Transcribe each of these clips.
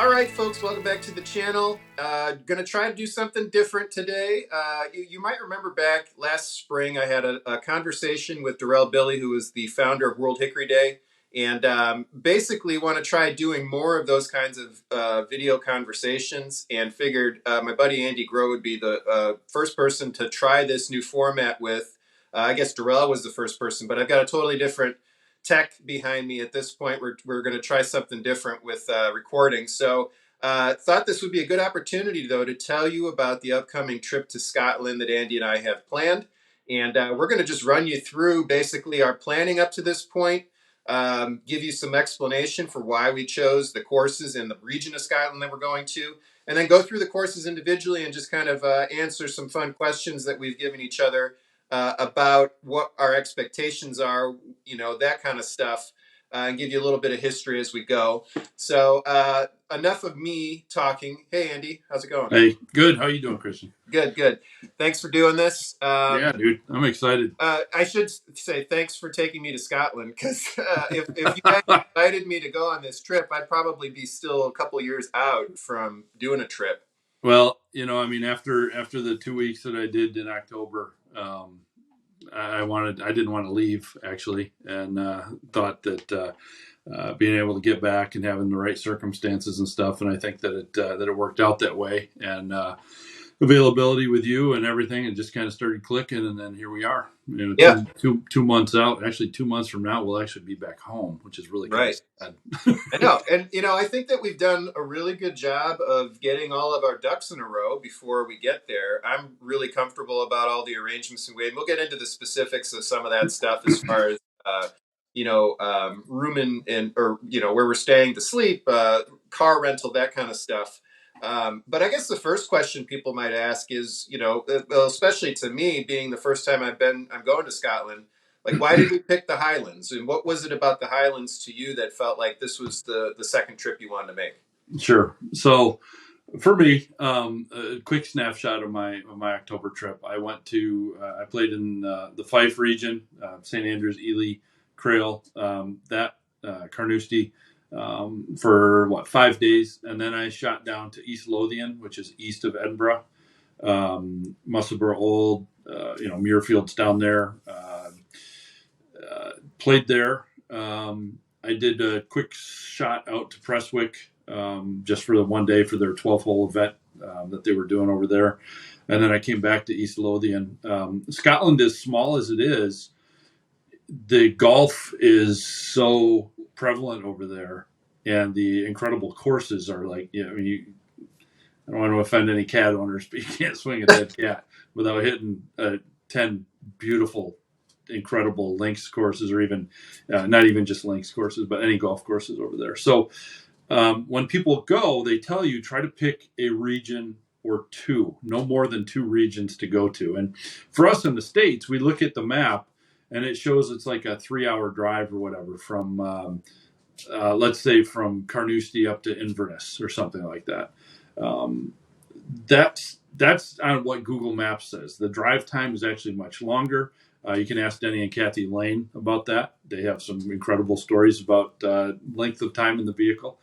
All right, folks, welcome back to the channel. Going to try to do something different today. You might remember back last spring, I had a conversation with Darrell Billy, who is the founder of World Hickory Day, and basically want to try doing more of those kinds of video conversations, and figured my buddy Andy Groh would be the first person to try this new format with. I guess Darrell was the first person, but I've got a totally different tech behind me at this point. We're going to try something different with recording. So thought this would be a good opportunity, though, to tell you about the upcoming trip to Scotland that Andy and I have planned. And we're going to just run you through basically our planning up to this point, give you some explanation for why we chose the courses in the region of Scotland that we're going to, and then go through the courses individually and just kind of answer some fun questions that we've given each other about what our expectations are, that kind of stuff, and give you a little bit of history as we go. So enough of me talking. Hey, Andy, how's it going? Hey, good. How you doing, Christian? Good. Thanks for doing this. Yeah, dude, I'm excited. I should say thanks for taking me to Scotland, because if you had invited me to go on this trip, I'd probably be still a couple years out from doing a trip. Well, after the 2 weeks that I did in October, I didn't want to leave, actually, and thought that being able to get back and having the right circumstances and stuff, and I think that it worked out that way, and availability with you and everything, and just kind of started clicking, and then here we are. Yeah. Two months out. Actually, 2 months from now, we'll actually be back home, which is really right. Sad. I know, and I think that we've done a really good job of getting all of our ducks in a row before we get there. I'm really comfortable about all the arrangements and we'll get into the specifics of some of that stuff as far as room or where we're staying to sleep, car rental, that kind of stuff. But I guess the first question people might ask is, especially to me, being the first time I'm going to Scotland, like, why did we pick the Highlands? And what was it about the Highlands to you that felt like this was the second trip you wanted to make? Sure. So for me, a quick snapshot of my October trip. I went to, I played in the Fife region, St. Andrews, Ely, Crail, Carnoustie, for 5 days. And then I shot down to East Lothian, which is east of Edinburgh, Musselburgh Old, Muirfield's down there. Played there. I did a quick shot out to Prestwick, just for the 1 day for their 12-hole event that they were doing over there. And then I came back to East Lothian. Scotland, as small as it is, the golf is so prevalent over there, and the incredible courses are like, I don't want to offend any cat owners, but you can't swing a dead cat without hitting 10 beautiful, incredible links courses, or even not even just links courses, but any golf courses over there. So when people go, they tell you, try to pick a region or two, no more than 2 regions to go to. And for us in the States, we look at the map and it shows it's like a 3-hour drive or whatever from, let's say, from Carnoustie up to Inverness or something like that. That's on what Google Maps says. The drive time is actually much longer. You can ask Denny and Kathy Lane about that. They have some incredible stories about length of time in the vehicle.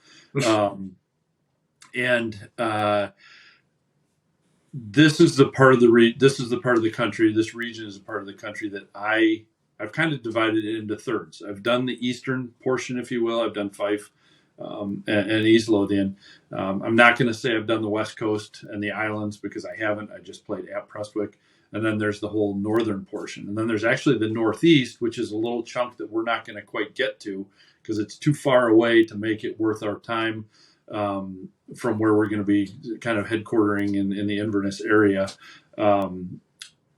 This is the part of the country. This region is a part of the country that I've kind of divided it into thirds. I've done the eastern portion, if you will. I've done Fife and East Lothian. I'm not going to say I've done the West Coast and the islands, because I haven't. I just played at Prestwick. And then there's the whole northern portion. And then there's actually the northeast, which is a little chunk that we're not going to quite get to because it's too far away to make it worth our time from where we're going to be kind of headquartering in the Inverness area.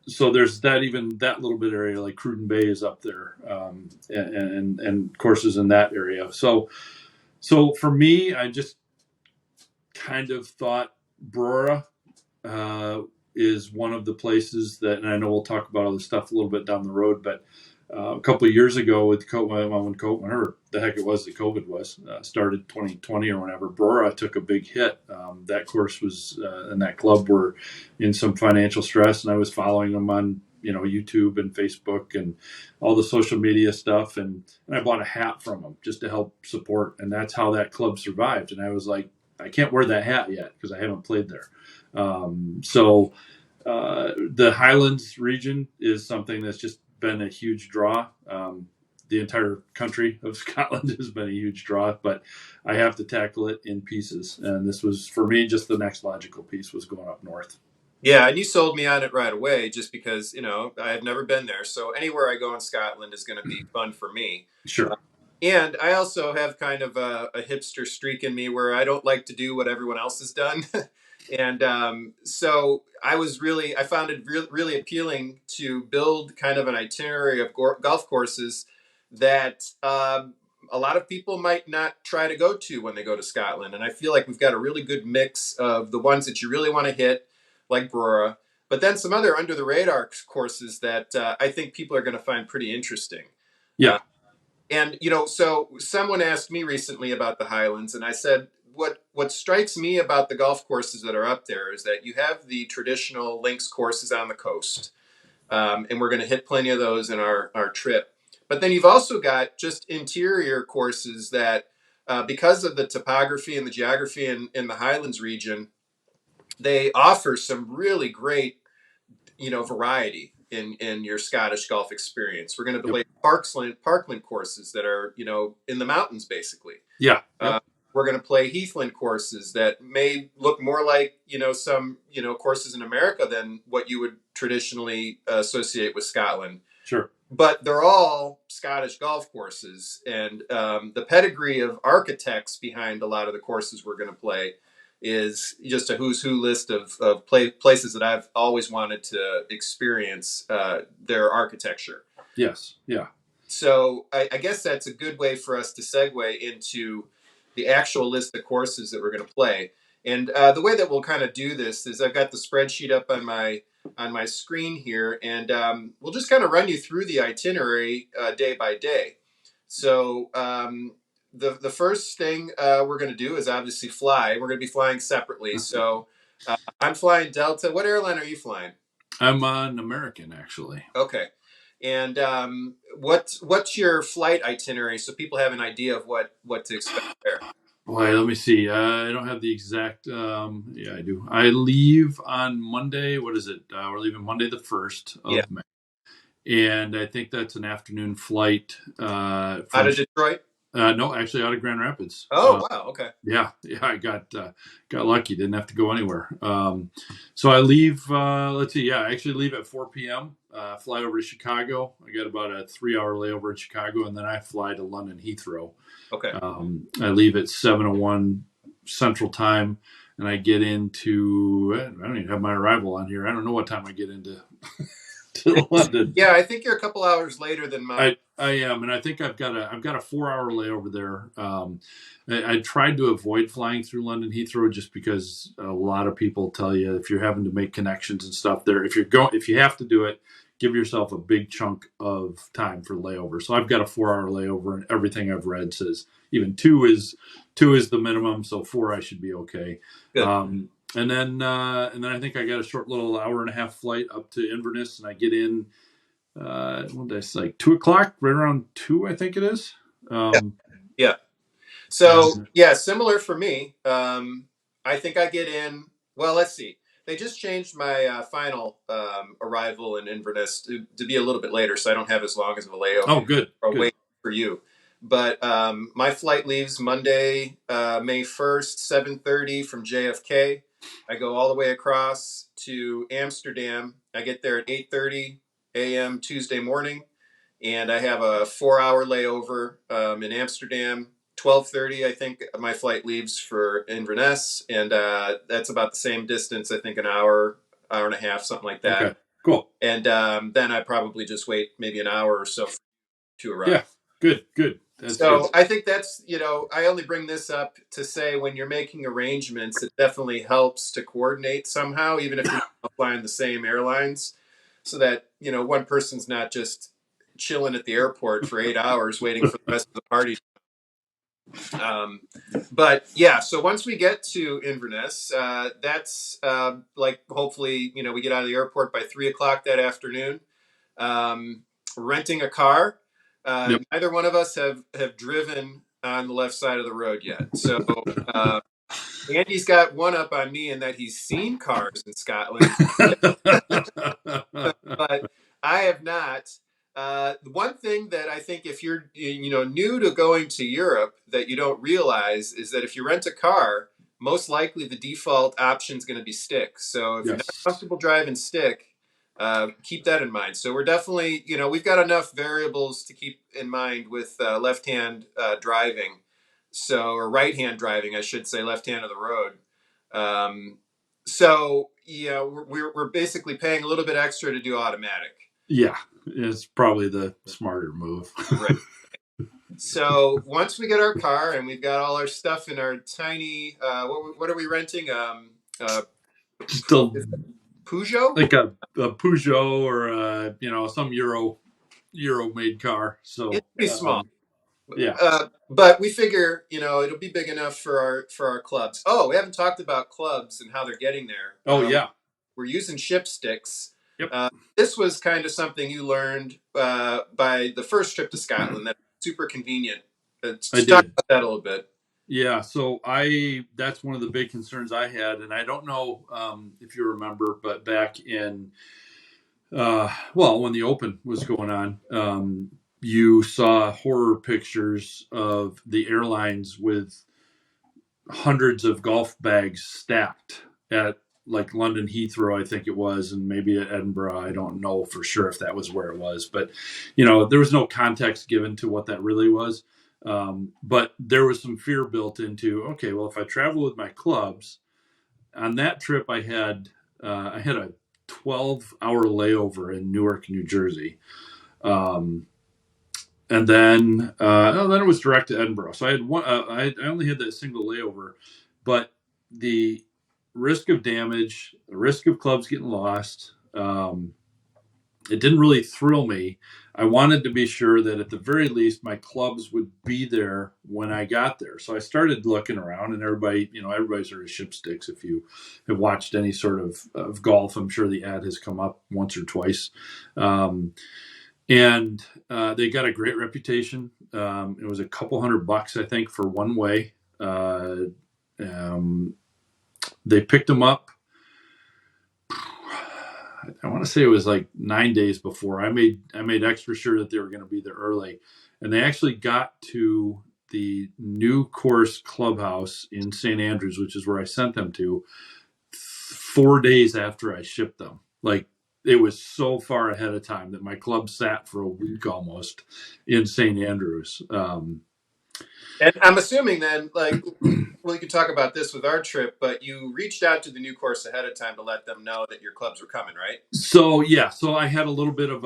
So there's that little bit area, like Cruden Bay is up there, and courses in that area. So for me, I just kind of thought Brora is one of the places that, and I know we'll talk about all this stuff a little bit down the road, but a couple of years ago with whenever the heck it was that COVID was, started 2020 or whenever, Brora took a big hit. That course was, and that club were in some financial stress, and I was following them on, YouTube and Facebook and all the social media stuff. And I bought a hat from them just to help support. And that's how that club survived. And I was like, I can't wear that hat yet because I haven't played there. The Highlands region is something that's just been a huge draw. The entire country of Scotland has been a huge draw, but I have to tackle it in pieces. And this was, for me, just the next logical piece was going up north. Yeah, and you sold me on it right away just because, I have never been there. So anywhere I go in Scotland is going to be fun for me. Sure. And I also have kind of a hipster streak in me where I don't like to do what everyone else has done. And so I found it really appealing to build kind of an itinerary of golf courses that a lot of people might not try to go to when they go to Scotland. And I feel like we've got a really good mix of the ones that you really want to hit, like Brora, but then some other under the radar courses that I think people are going to find pretty interesting. Yeah. And so someone asked me recently about the Highlands, and I said, what strikes me about the golf courses that are up there is that you have the traditional links courses on the coast, and we're going to hit plenty of those in our trip. But then you've also got just interior courses that, because of the topography and the geography in the Highlands region, they offer some really great variety in your Scottish golf experience. We're going to Yep. play parkland courses that are in the mountains basically. Yeah. Yep. We're going to play heathland courses that may look more like some courses in America than what you would traditionally associate with Scotland. Sure. But they're all Scottish golf courses, and the pedigree of architects behind a lot of the courses we're going to play is just a who's who list of places that I've always wanted to experience their architecture. Yes. Yeah. So I guess that's a good way for us to segue into the actual list of courses that we're going to play. And the way that we'll kind of do this is I've got the spreadsheet up on my screen here, and we'll just kind of run you through the itinerary day by day. So the first thing we're going to do is obviously fly. We're going to be flying separately. So I'm flying Delta. What airline are you flying? I'm an American, actually. Okay. And what's your flight itinerary so people have an idea of what to expect there? Boy, let me see. I don't have the exact. Yeah, I do. I leave on Monday. What is it? We're leaving Monday the 1st of May. And I think that's an afternoon flight. Out of Detroit? No, actually out of Grand Rapids. Oh, wow. Okay. Yeah, I got lucky. Didn't have to go anywhere. So I leave. Let's see. Yeah, I actually leave at 4 p.m. Fly over to Chicago. I got about a 3-hour layover in Chicago, and then I fly to London Heathrow. Okay. I leave at 7:01 Central Time, and I get into. I don't even have my arrival on here. I don't know what time I get into to London. Yeah, I think you're a couple hours later than mine. I am, and I think I've got a 4-hour layover there. I tried to avoid flying through London Heathrow just because a lot of people tell you if you're having to make connections and stuff there, if you have to do it, give yourself a big chunk of time for layover. So I've got a 4-hour layover, and everything I've read says even two is the minimum, so 4 I should be okay. Good. And then I think I got a short little hour and a half flight up to Inverness, and I get in. What did I say? 2:00, right around 2, I think it is. Yeah. So yeah, similar for me. I think I get in. Well, let's see. They just changed my final arrival in Inverness to be a little bit later, so I don't have as long as a layover. Oh, good. Or wait for you. But my flight leaves Monday, May 1st, 7:30 from JFK. I go all the way across to Amsterdam. I get there at 8:30 a.m. Tuesday morning, and I have a 4-hour layover in Amsterdam. 12:30, I think my flight leaves for Inverness, and that's about the same distance. I think an hour and a half, something like that. Okay, cool. And then I probably just wait maybe an hour or so to arrive. Yeah, good. That's so good. I think that's, I only bring this up to say when you're making arrangements, it definitely helps to coordinate somehow, even if you're not flying the same airlines, so that, one person's not just chilling at the airport for 8 hours waiting for the rest of the party. But yeah, so once we get to Inverness, that's hopefully, we get out of the airport by 3:00 that afternoon. Renting a car. Yep. Neither one of us have driven on the left side of the road yet. So Andy's got one up on me in that he's seen cars in Scotland, but I have not. The one thing that I think if you're new to going to Europe that you don't realize is that if you rent a car, most likely the default option is going to be stick. So if you're not Yes. comfortable driving stick, keep that in mind. So we're definitely, we've got enough variables to keep in mind with left-hand driving, or right-hand driving, I should say, left hand of the road. So yeah, we're basically paying a little bit extra to do automatic. Yeah, it's probably the smarter move. Right. So once we get our car and we've got all our stuff in our tiny, what are we renting? Still Peugeot? like a Peugeot or some Euro made car. It's So pretty small. yeah. But we figure, it'll be big enough for our clubs. Oh, we haven't talked about clubs and how they're getting there. Oh yeah. We're using ship sticks. Yep. This was kind of something you learned by the first trip to Scotland. That's super convenient. Let's I talk did. about that a little bit. Yeah, so that's one of the big concerns I had, and I don't know if you remember, but back in when the Open was going on, you saw horror pictures of the airlines with hundreds of golf bags stacked at like London Heathrow, I think it was, and maybe at Edinburgh. I don't know for sure if that was where it was, but there was no context given to what that really was. But there was some fear built into, okay, well, if I travel with my clubs on that trip, I had a 12-hour layover in Newark, New Jersey. And then it was direct to Edinburgh. So I had one. I only had that single layover, but the risk of damage, the risk of clubs getting lost, it didn't really thrill me. I wanted to be sure that at the very least my clubs would be there when I got there. So I started looking around, and everybody's heard of ship sticks. If you have watched any sort of golf, I'm sure the ad has come up once or twice. And they got a great reputation. It was a couple $100, I think, for one way. They picked them up. I want to say it was like 9 days before. I made extra sure that they were going to be there early, and they actually got to the new course clubhouse in St. Andrews, which is where I sent them to, 4 days after I shipped them. Like, it was so far ahead of time that my club sat for a week almost in St. Andrews. And I'm assuming then, we can talk about this with our trip, but you reached out to the new course ahead of time to let them know that your clubs were coming, right? So I had a little bit of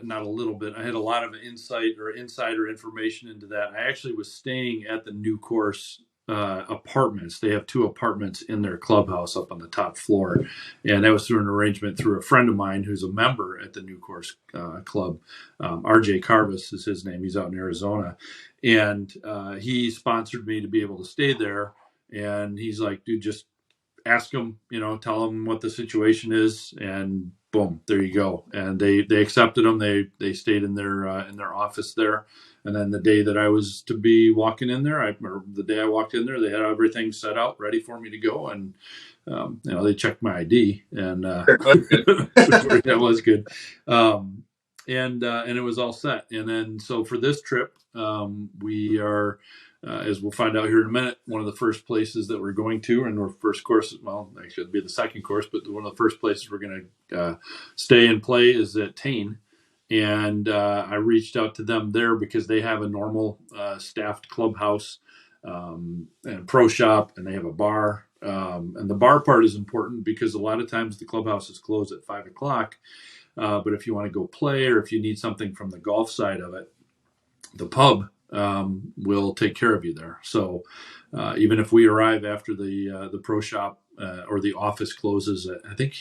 not a little bit. I had a lot of insight or insider information into that. I actually was staying at the new course apartments. They have 2 apartments in their clubhouse up on the top floor, and that was through an arrangement through a friend of mine who's a member at the new course club. RJ Carvis is his name. He's out in Arizona, and he sponsored me to be able to stay there. And he's like, dude, just ask them, tell them what the situation is, and boom, there you go. And they accepted them. They stayed in their office there. And then the day that I was to be walking in there, or the day I walked in there, they had everything set out ready for me to go. And they checked my ID, and that was good. And it was all set. And then so for this trip, we are. As we'll find out here in a minute, one of the first places that we're going to, and our first course, well, actually it'll be the second course, but one of the first places we're going to stay and play is at Tain. And I reached out to them there because they have a normal staffed clubhouse and pro shop, and they have a bar. And the bar part is important because a lot of times the clubhouse is closed at 5:00. But if you want to go play, or if you need something from the golf side of it, the pub will take care of you there. So even if we arrive after the pro shop or the office closes, I think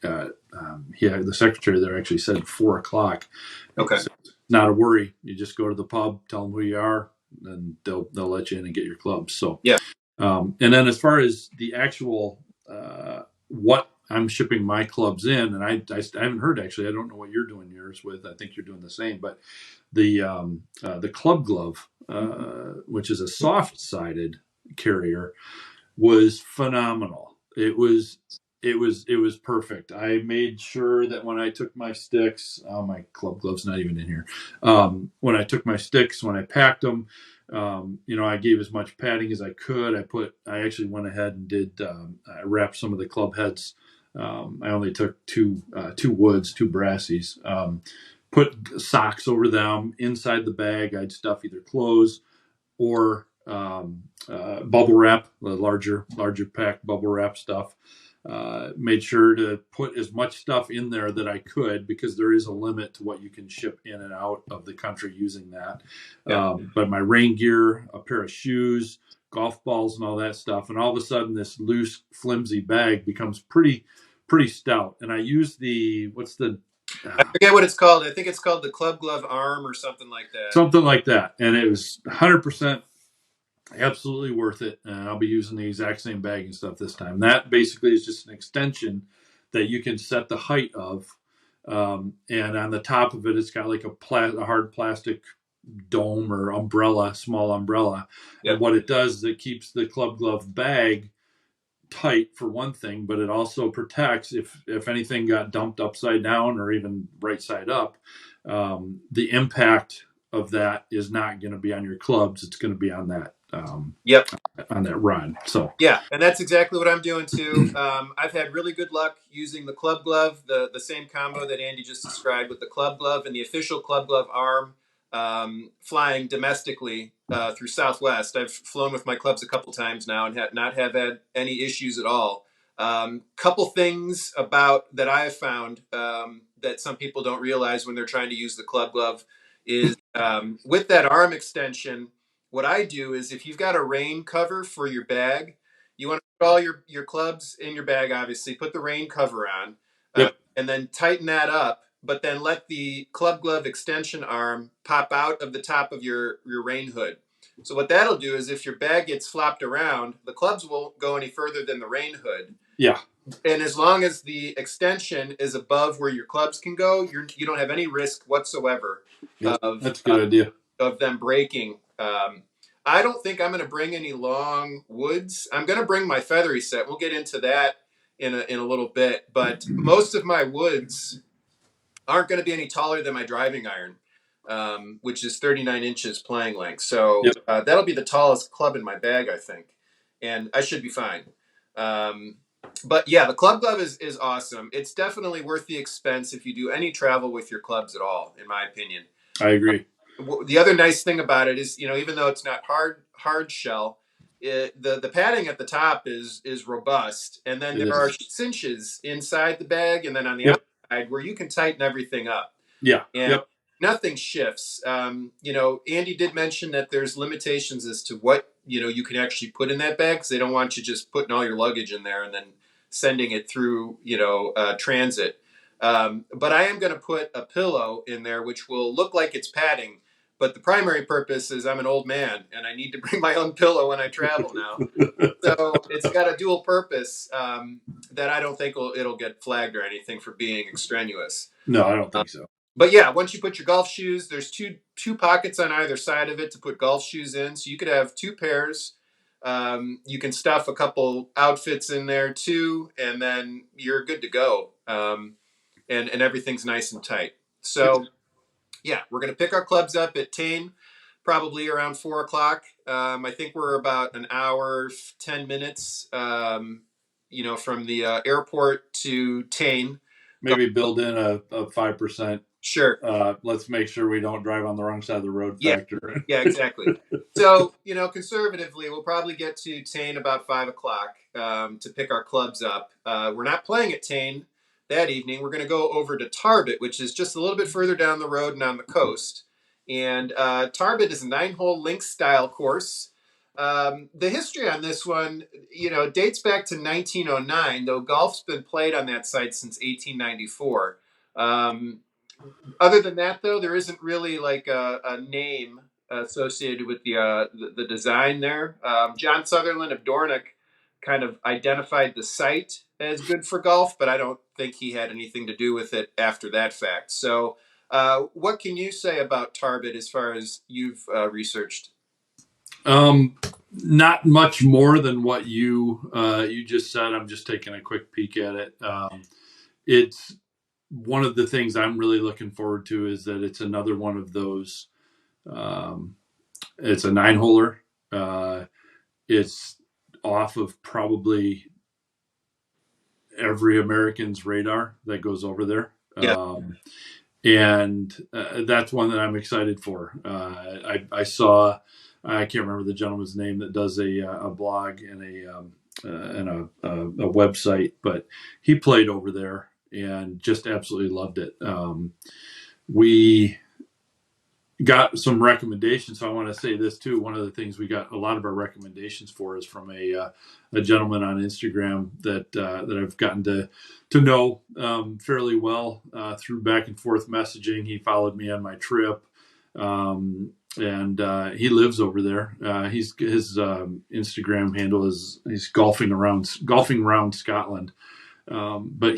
the secretary there actually said 4:00. Okay. So not a worry. You just go to the pub, tell them who you are, and they'll let you in and get your clubs. So yeah. And then as far as the actual what I'm shipping my clubs in, and I haven't heard, actually. I don't know what you're doing yours with. I think you're doing the same, but the club glove, which is a soft-sided carrier, was phenomenal. It was perfect. I made sure that when I took my sticks, my club glove's not even in here. When I took my sticks, when I packed them, I gave as much padding as I could. I actually went ahead and I wrapped some of the club heads. I only took two woods, two brassies. Put socks over them. Inside the bag, I'd stuff either clothes or bubble wrap, the larger pack bubble wrap stuff. Made sure to put as much stuff in there that I could, because there is a limit to what you can ship in and out of the country using that. Yeah. But my rain gear, a pair of shoes, golf balls, and all that stuff, and all of a sudden this loose, flimsy bag becomes pretty stout. And I use I forget what it's called. I think it's called the club glove arm or something like that. something like that, and it was 100% absolutely worth it. And I'll be using the exact same bag and stuff this time. That basically is just an extension that you can set the height of, and on the top of it, it's got like a hard plastic dome or umbrella, small umbrella. Yep. And what it does is it keeps the club glove bag tight for one thing, but it also protects if anything got dumped upside down or even right side up. The impact of that is not going to be on your clubs. It's going to be on that. Yep. On that rod. So yeah, and that's exactly what I'm doing too. I've had really good luck using the club glove, the same combo that Andy just described, with the club glove and the official club glove arm, flying domestically through Southwest. I've flown with my clubs a couple times now and not have had any issues at all. Couple things about that I have found that some people don't realize when they're trying to use the club glove is with that arm extension. What I do is, if you've got a rain cover for your bag, you want to put all your clubs in your bag, obviously, put the rain cover on, Yep. and then tighten that up, but then let the club glove extension arm pop out of the top of your rain hood. So what that'll do is, if your bag gets flopped around, the clubs won't go any further than the rain hood. Yeah. And as long as the extension is above where your clubs can go, you don't have any risk whatsoever That's a good idea. of them breaking. I don't think I'm going to bring any long woods. I'm going to bring my featherie set. We'll get into that in a little bit. But most of my woods aren't going to be any taller than my driving iron, which is 39 inches playing length. So that'll be the tallest club in my bag, I think. And I should be fine. But yeah, the club glove is awesome. It's definitely worth the expense if you do any travel with your clubs at all, in my opinion. I agree. The other nice thing about it is, even though it's not hard shell, the padding at the top is robust, and then there are cinches inside the bag, and then on the outside where you can tighten everything up. Yeah. And nothing shifts. Andy did mention that there's limitations as to what you can actually put in that bag, because they don't want you just putting all your luggage in there and then sending it through transit. But I am going to put a pillow in there, which will look like it's padding. But the primary purpose is, I'm an old man and I need to bring my own pillow when I travel now. So it's got a dual purpose that I don't think it'll get flagged or anything for being extraneous. No, I don't think so. But yeah, once you put your golf shoes, there's two pockets on either side of it to put golf shoes in. So you could have two pairs. You can stuff a couple outfits in there too, and then you're good to go. And everything's nice and tight. So yeah, we're going to pick our clubs up at Tain, probably around 4 o'clock. I think we're about an hour, 10 minutes, from the airport to Tain. Maybe build in a 5%. Sure. Let's make sure we don't drive on the wrong side of the road factor. Yeah, exactly. So, conservatively, we'll probably get to Tain about 5 o'clock to pick our clubs up. We're not playing at Tain that evening. We're going to go over to Tarbat, which is just a little bit further down the road and on the coast. And Tarbat is a 9-hole links style course. The history on this one, dates back to 1909, though golf's been played on that site since 1894. Other than that, though, there isn't really like a name associated with the design there. John Sutherland of Dornoch kind of identified the site as good for golf, but I don't think he had anything to do with it after that fact. So what can you say about Tarbat as far as you've researched? Not much more than what you just said. I'm just taking a quick peek at it. It's one of the things I'm really looking forward to is that it's another one of those. Um, it's a 9-holer. It's off of probably every American's radar that goes over there. Yeah. And that's one that I'm excited for. I saw, I can't remember the gentleman's name that does a blog and a website, but he played over there and just absolutely loved it. We got some recommendations. So I want to say this too. One of the things we got a lot of our recommendations for is from a gentleman on Instagram that I've gotten to know fairly well through back and forth messaging. He followed me on my trip, and he lives over there. His Instagram handle is he's golfing around Scotland. But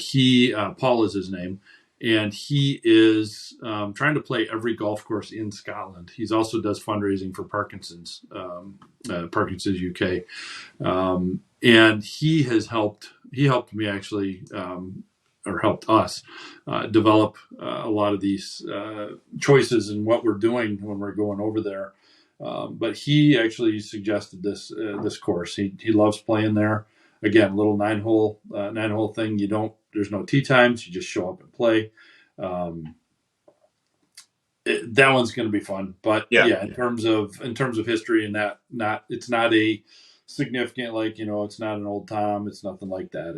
Paul is his name, and he is trying to play every golf course in Scotland. He's also does fundraising for Parkinson's UK, and he helped me actually, or helped us develop a lot of these choices in what we're doing when we're going over there. But he actually suggested this course. He loves playing there. Again, little 9-hole thing. There's no tee times. You just show up and play. That one's going to be fun. But yeah, in terms of history and it's not a significant, it's not an Old Tom. It's nothing like that.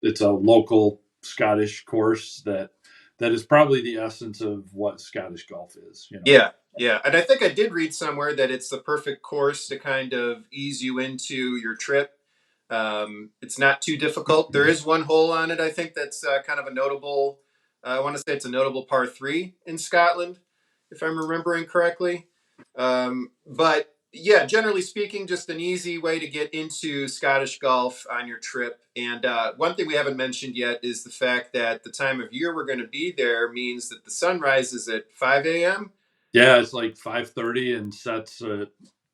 It's a local Scottish course that is probably the essence of what Scottish golf is. Yeah. And I think I did read somewhere that it's the perfect course to kind of ease you into your trip. It's not too difficult. There is one hole on it, I think, that's kind of a notable. I want to say it's a notable par 3 in Scotland, if I'm remembering correctly. But yeah, generally speaking, just an easy way to get into Scottish golf on your trip. And one thing we haven't mentioned yet is the fact that the time of year we're going to be there means that the sun rises at 5 a.m. Yeah, it's like 5:30 and sets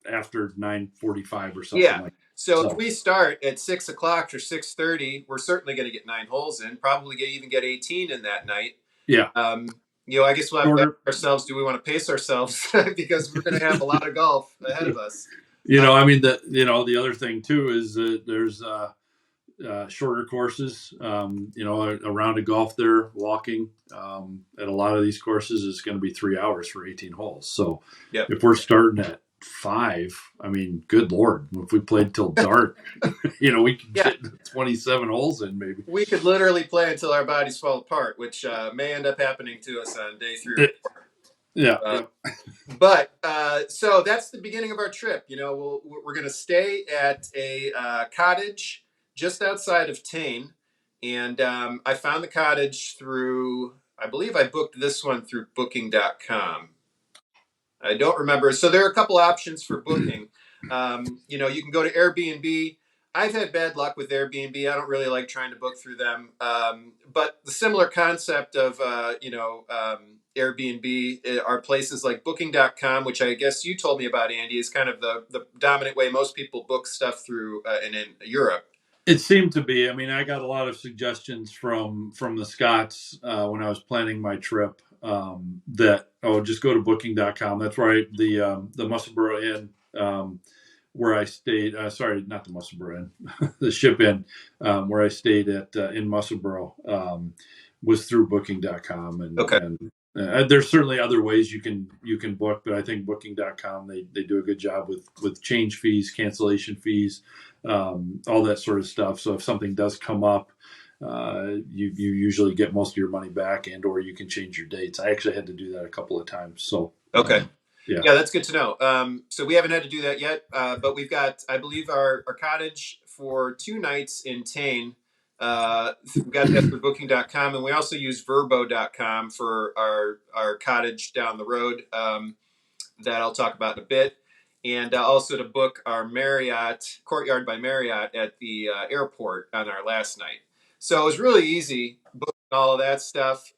after 9:45 or something Yeah. like that. So if we start at 6 o'clock or 6:30, we're certainly going to get 9 holes in. Probably even get 18 in that night. Yeah. I guess we'll have to ask ourselves: do we want to pace ourselves because we're going to have a lot of golf ahead of us? The other thing too is that there's shorter courses. A round of golf there, walking at a lot of these courses is going to be 3 hours for 18 holes. So if we're starting at 5, I mean, good Lord, if we played till dark, we could get 27 holes in maybe. We could literally play until our bodies fall apart, which may end up happening to us on day 3. But so that's the beginning of our trip. We're going to stay at a cottage just outside of Tain, and I found the cottage through, I believe I booked this one through booking.com. I don't remember. So there are a couple options for booking. You can go to Airbnb. I've had bad luck with Airbnb. I don't really like trying to book through them. But the similar concept of, Airbnb are places like booking.com, which I guess you told me about, Andy, is kind of the dominant way most people book stuff through in Europe. It seemed to be. I mean, I got a lot of suggestions from the Scots when I was planning my trip that just go to booking.com. That's right. The Musselburgh Inn where I stayed. Sorry, not the Musselburgh Inn, the Ship Inn where I stayed at in Musselburgh was through booking.com. And there's certainly other ways you can book, but I think booking.com they do a good job with change fees, cancellation fees, all that sort of stuff. So if something does come up, you usually get most of your money back, and or you can change your dates. I actually had to do that a couple of times. So yeah, that's good to know. So we haven't had to do that yet, but we've got, I believe, our cottage for 2 nights in Tain. We got that through booking.com, and we also use verbo.com for our cottage down the road that I'll talk about in a bit, and also to book our Marriott, Courtyard by Marriott at the airport on our last night. So it was really easy booking all of that stuff.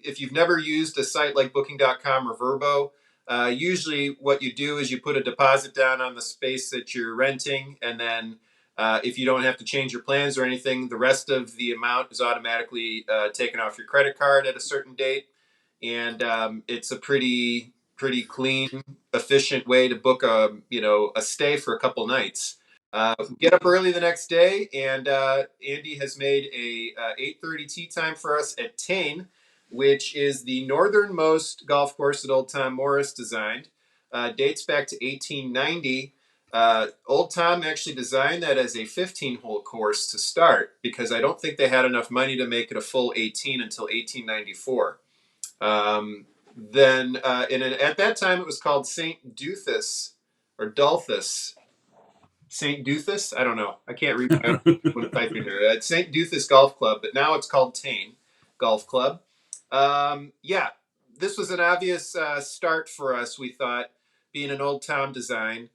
If you've never used a site like booking.com or Verbo, Usually what you do is you put a deposit down on the space that you're renting, and then if you don't have to change your plans or anything, the rest of the amount is automatically taken off your credit card at a certain date. And it's a pretty clean, efficient way to book a stay for a couple nights. Get up early the next day, and Andy has made a 8:30 tea time for us at Tain, which is the northernmost golf course that Old Tom Morris designed. Dates back to 1890. Old Tom actually designed that as a 15-hole course to start because I don't think they had enough money to make it a full 18 until 1894. Then at that time it was called St. Duthus or Dulthus. St. Duthus? I don't know. I can't read my own when typing here. It's St. Duthus Golf Club, but now it's called Tain Golf Club. Yeah, this was an obvious start for us, we thought, being an Old Town design.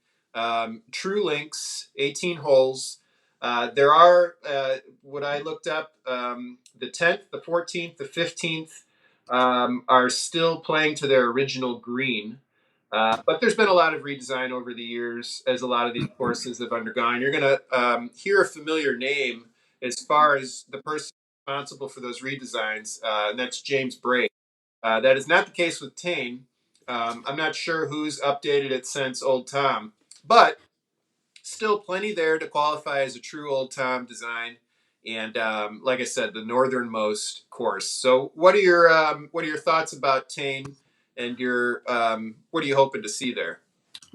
True links, 18 holes. There are, what I looked up, the 10th, the 14th, the 15th are still playing to their original green. But there's been a lot of redesign over the years as a lot of these courses have undergone. You're going to hear a familiar name as far as the person responsible for those redesigns, and that's James Braid. That is not the case with Tain. I'm not sure who's updated it since Old Tom, but still plenty there to qualify as a true Old Tom design. And like I said, the northernmost course. So, what are your thoughts about Tain, and your what are you hoping to see there?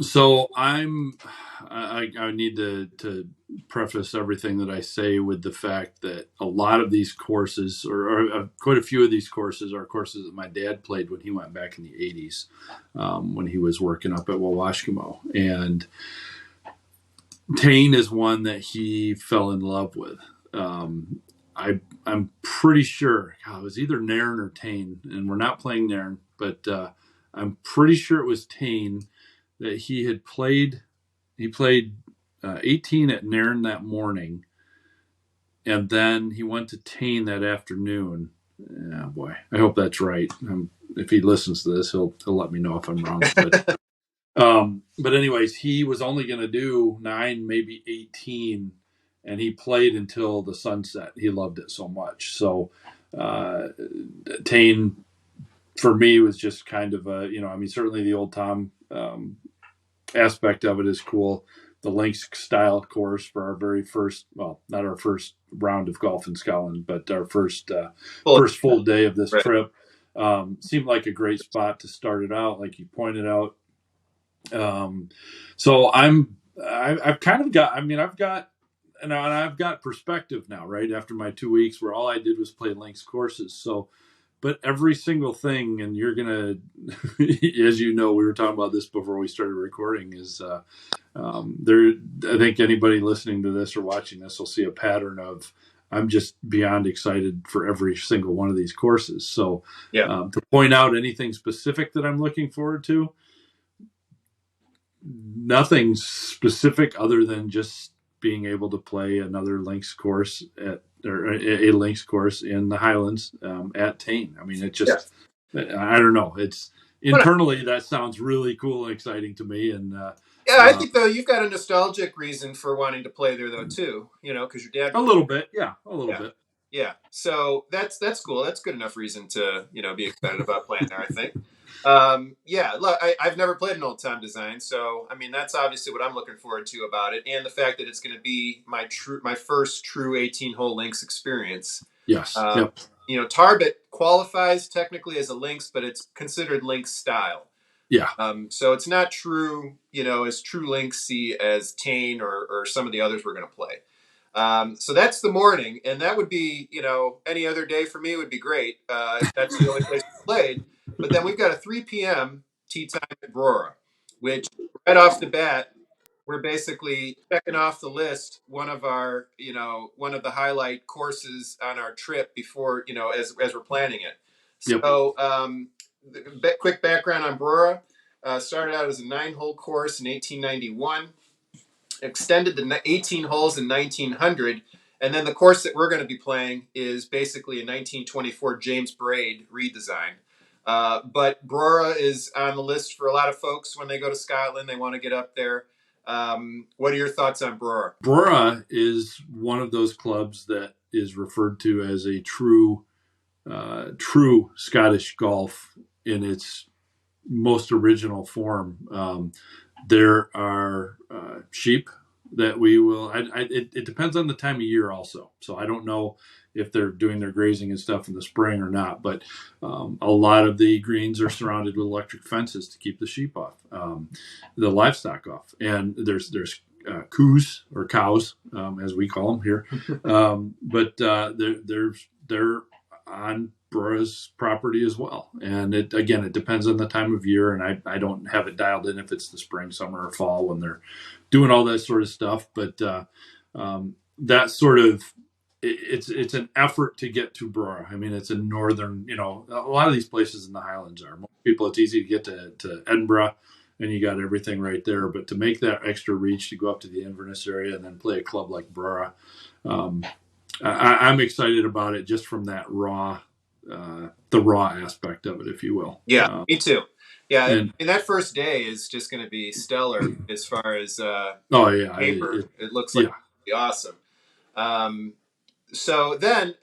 So I need to preface everything that I say with the fact that a lot of these courses, or quite a few of these courses, are courses that my dad played when he went back in the 80s, when he was working up at Wawashkimo. And Tain is one that he fell in love with. I'm pretty sure it was either Nairn or Tain, and we're not playing Nairn, but I'm pretty sure it was Tain that he had played. He played 18 at Nairn that morning, and then he went to Tain that afternoon. Oh boy, I hope that's right. If he listens to this, he'll let me know if I'm wrong. But anyways, he was only going to do 9, maybe 18, and he played until the sunset. He loved it so much. So Tain for me was just kind of certainly the Old Tom aspect of it is cool. The links style course for our very first, well, not our first round of golf in Scotland, but our first full day of this trip. Seemed like a great spot to start it out, like you pointed out. So I've kind of got, I've got perspective now, right? After my 2 weeks where all I did was play links courses. So, but every single thing, and you're going to, as you know, we were talking about this before we started recording, is I think anybody listening to this or watching this will see a pattern of, I'm just beyond excited for every single one of these courses. So to point out anything specific that I'm looking forward to, nothing specific other than just being able to play another links course or a links course in the Highlands at Tain. I mean, it just, I don't know. It's internally that sounds really cool and exciting to me. And I think though you've got a nostalgic reason for wanting to play there though too. Because your dad. A little bit, a little bit. Yeah, so that's cool. That's good enough reason to be excited about playing there, I think. Look, I've never played an Old Time design, so I mean that's obviously what I'm looking forward to about it, and the fact that it's going to be my first true 18-hole links experience. Yes. Tarbat qualifies technically as a links, but it's considered links style. Yeah. So it's not true, as true linksy as Tain or some of the others we're going to play. So that's the morning, and that would be, any other day for me would be great. That's the only place we played. But then we've got a 3 p.m. tea time at Brora, which right off the bat, we're basically checking off the list one of the highlight courses on our trip before, as we're planning it. So, quick background on Brora. Started out as a 9-hole course in 1891. Extended to 18 holes in 1900, and then the course that we're going to be playing is basically a 1924 James Braid redesign. But Brora is on the list for a lot of folks when they go to Scotland. They want to get up there. What are your thoughts on Brora? Brora is one of those clubs that is referred to as a true Scottish golf in its most original form. There are sheep that we will. It depends on the time of year, also. So I don't know if they're doing their grazing and stuff in the spring or not. But a lot of the greens are surrounded with electric fences to keep the sheep off, the livestock off. And there's coos or cows, as we call them here. But they're on Brora's property as well. And it depends on the time of year, and I don't have it dialed in if it's the spring, summer, or fall when they're doing all that sort of stuff. But that sort of it's an effort to get to Brora. I mean, it's a northern, a lot of these places in the Highlands are. Most people, it's easy to get to Edinburgh, and you got everything right there. But to make that extra reach to go up to the Inverness area and then play a club like Brora, I'm excited about it just from that the raw aspect of it, if you will. Yeah, me too. Yeah, and that first day is just going to be stellar as far as paper. It looks like it'll be awesome. So then,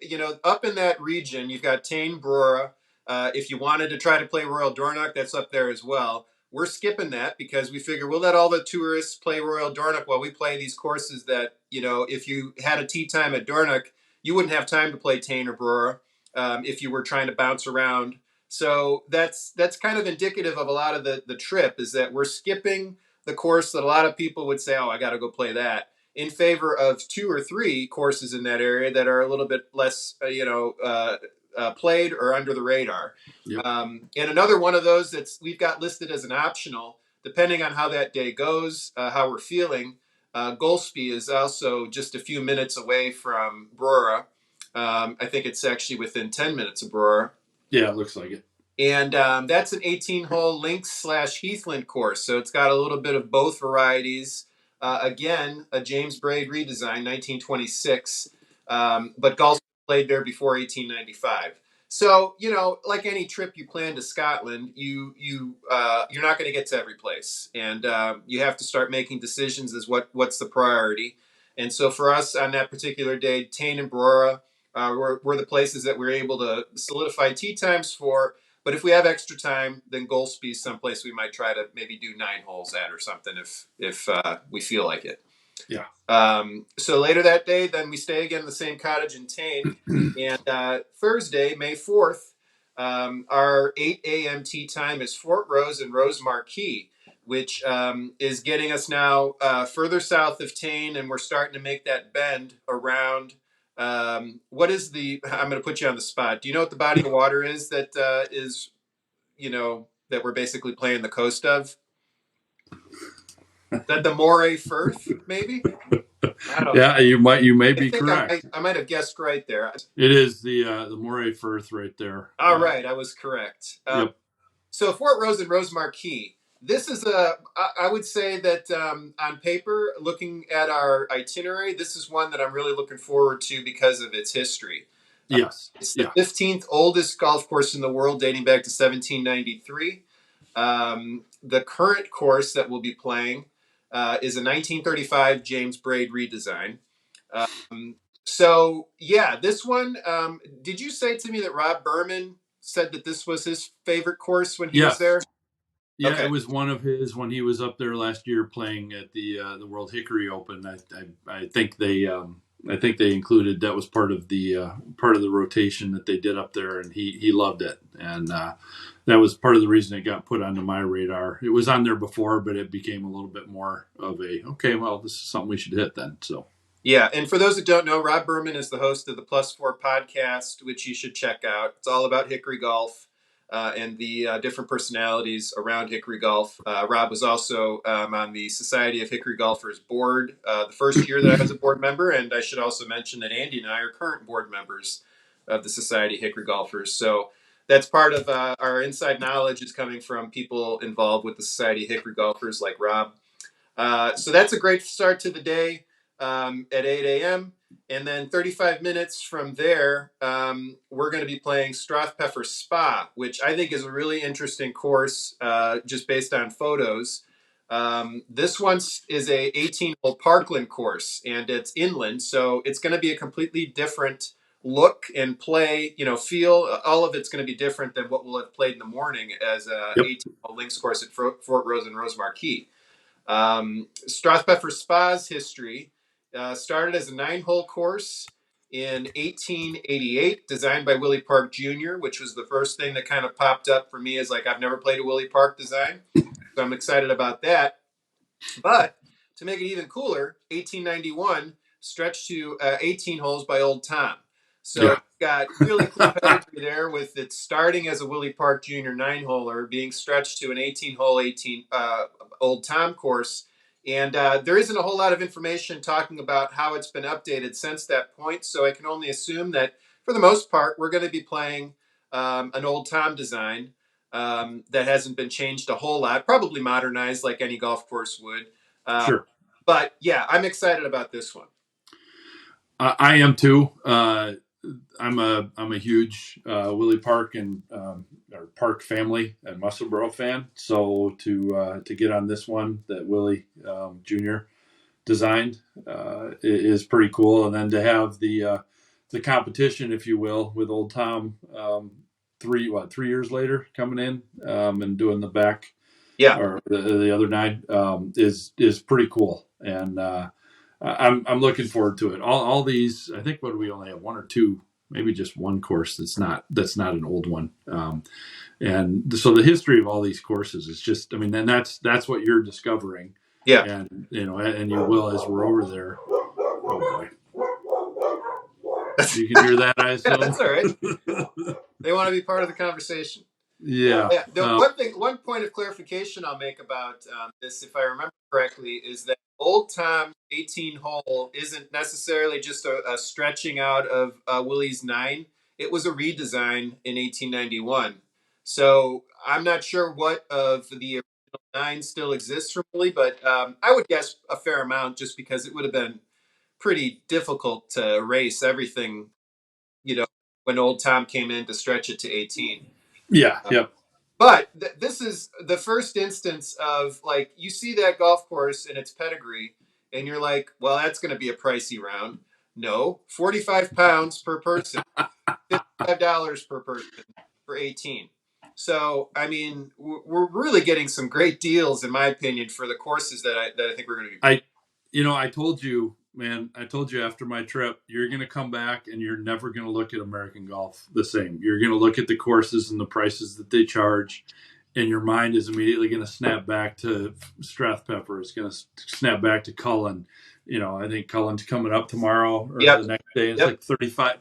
up in that region, you've got Tain, Brora. If you wanted to try to play Royal Dornoch, that's up there as well. We're skipping that because we figure we'll let all the tourists play Royal Dornoch while we play these courses that, if you had a tee time at Dornoch, you wouldn't have time to play Tain or Brora if you were trying to bounce around. So that's kind of indicative of a lot of the trip, is that we're skipping the course that a lot of people would say, oh, I got to go play that, in favor of 2 or 3 courses in that area that are a little bit less, played or under the radar. Yep. And another one of those we've got listed as an optional, depending on how that day goes, how we're feeling. Golfsby is also just a few minutes away from Brora. I think it's actually within 10 minutes of Brora. Yeah, it looks like it. And that's an 18-hole links/heathland course. So it's got a little bit of both varieties. Again, a James Braid redesign, 1926. But golf played there before 1895. So, like any trip you plan to Scotland, you're not going to get to every place. And you have to start making decisions as what's the priority. And so for us on that particular day, Tain and Brora were the places that we were able to solidify tee times for. But if we have extra time, then Golfsby is someplace we might try to maybe do 9 holes at or something if we feel like it. Yeah. So later that day, then we stay again in the same cottage in Tain. And Thursday, May 4th, our 8 a.m. tee time is Fortrose and Rosemarkie, which is getting us now further south of Tain, and we're starting to make that bend around. What is I'm going to put you on the spot. Do you know what the body of water is that that we're basically playing the coast of? Is that the Moray Firth, maybe? Yeah, you may be correct. I might have guessed right there. It is the Moray Firth right there. All right, I was correct. Yep. So Fortrose and Rosemarkie. This is I would say that on paper, looking at our itinerary, this is one that I'm really looking forward to because of its history. Yes. It's the 15th oldest golf course in the world, dating back to 1793. The current course that we'll be playing is a 1935 James Braid redesign. So, yeah, this one, did you say to me that Rob Berman said that this was his favorite course when he was there? Yeah, okay. It was one of his when he was up there last year playing at the World Hickory Open. I think they included that was part of the rotation that they did up there, and he loved it, and that was part of the reason it got put onto my radar. It was on there before, but it became a little bit more of this is something we should hit then. So. Yeah, and for those that don't know, Rob Berman is the host of the Plus 4 podcast, which you should check out. It's all about Hickory golf and the different personalities around Hickory golf. Rob was also on the Society of Hickory Golfers board the first year that I was a board member, and I should also mention that Andy and I are current board members of the Society of Hickory Golfers. So that's part of our inside knowledge is coming from people involved with the Society of Hickory Golfers like Rob. So that's a great start to the day. at 8 a.m. And then 35 minutes from there, we're going to be playing Strathpeffer Spa, which I think is a really interesting course, just based on photos. This one is a 18-hole parkland course, and it's inland, so it's going to be a completely different look and play, feel. All of it's going to be different than what we'll have played in the morning as a Yep. 18-hole links course at Fortrose and Rosemarkie. Strathpeffer Spa's history started as a 9-hole course in 1888, designed by Willie Park Jr., which was the first thing that kind of popped up for me as like, I've never played a Willie Park design. So I'm excited about that. But to make it even cooler, 1891 stretched to 18 holes by Old Tom. So Yeah. it's got really cool pedigree there with it starting as a Willie Park Jr. 9-holer, being stretched to an 18-hole Old Tom course. And there isn't a whole lot of information talking about how it's been updated since that point. So I can only assume that for the most part, we're going to be playing an Old Tom design that hasn't been changed a whole lot, probably modernized like any golf course would. Sure. But yeah, I'm excited about this one. I am too. I'm a huge Willie Park and or Park family and Musselboro fan. So to get on this one that Willie Jr. designed is pretty cool, and then to have the competition, if you will, with Old Tom 3 years later coming in and doing the back Yeah. or the other 9 is pretty cool, and I'm looking forward to it. All these, I think, what do we only have 1 or 2, maybe just one course that's not an old one, and so the history of all these courses is just, I mean, and that's what you're discovering, Yeah. and and you will as we're over there. Oh boy, you can hear that, I assume. Yeah, that's all right. They want to be part of the conversation. Yeah. One point of clarification I'll make about this, if I remember correctly, is that Old Tom 18-hole isn't necessarily just a stretching out of Willie's 9. It was a redesign in 1891. So I'm not sure what of the original 9 still exists from Willie, but I would guess a fair amount, just because it would have been pretty difficult to erase everything, when Old Tom came in to stretch it to 18. Yeah. Yep. But this is the first instance of, like, you see that golf course and its pedigree, and you're like, well, that's going to be a pricey round. No, 45 pounds per person, $55 per person for 18. So, I mean, we're really getting some great deals, in my opinion, for the courses that I think we're going to be. I told you, man, after my trip, you're going to come back and you're never going to look at American golf the same. You're going to look at the courses and the prices that they charge, and your mind is immediately going to snap back to Strathpeffer. It's going to snap back to Cullen. I think Cullen's coming up tomorrow or the next day. It's like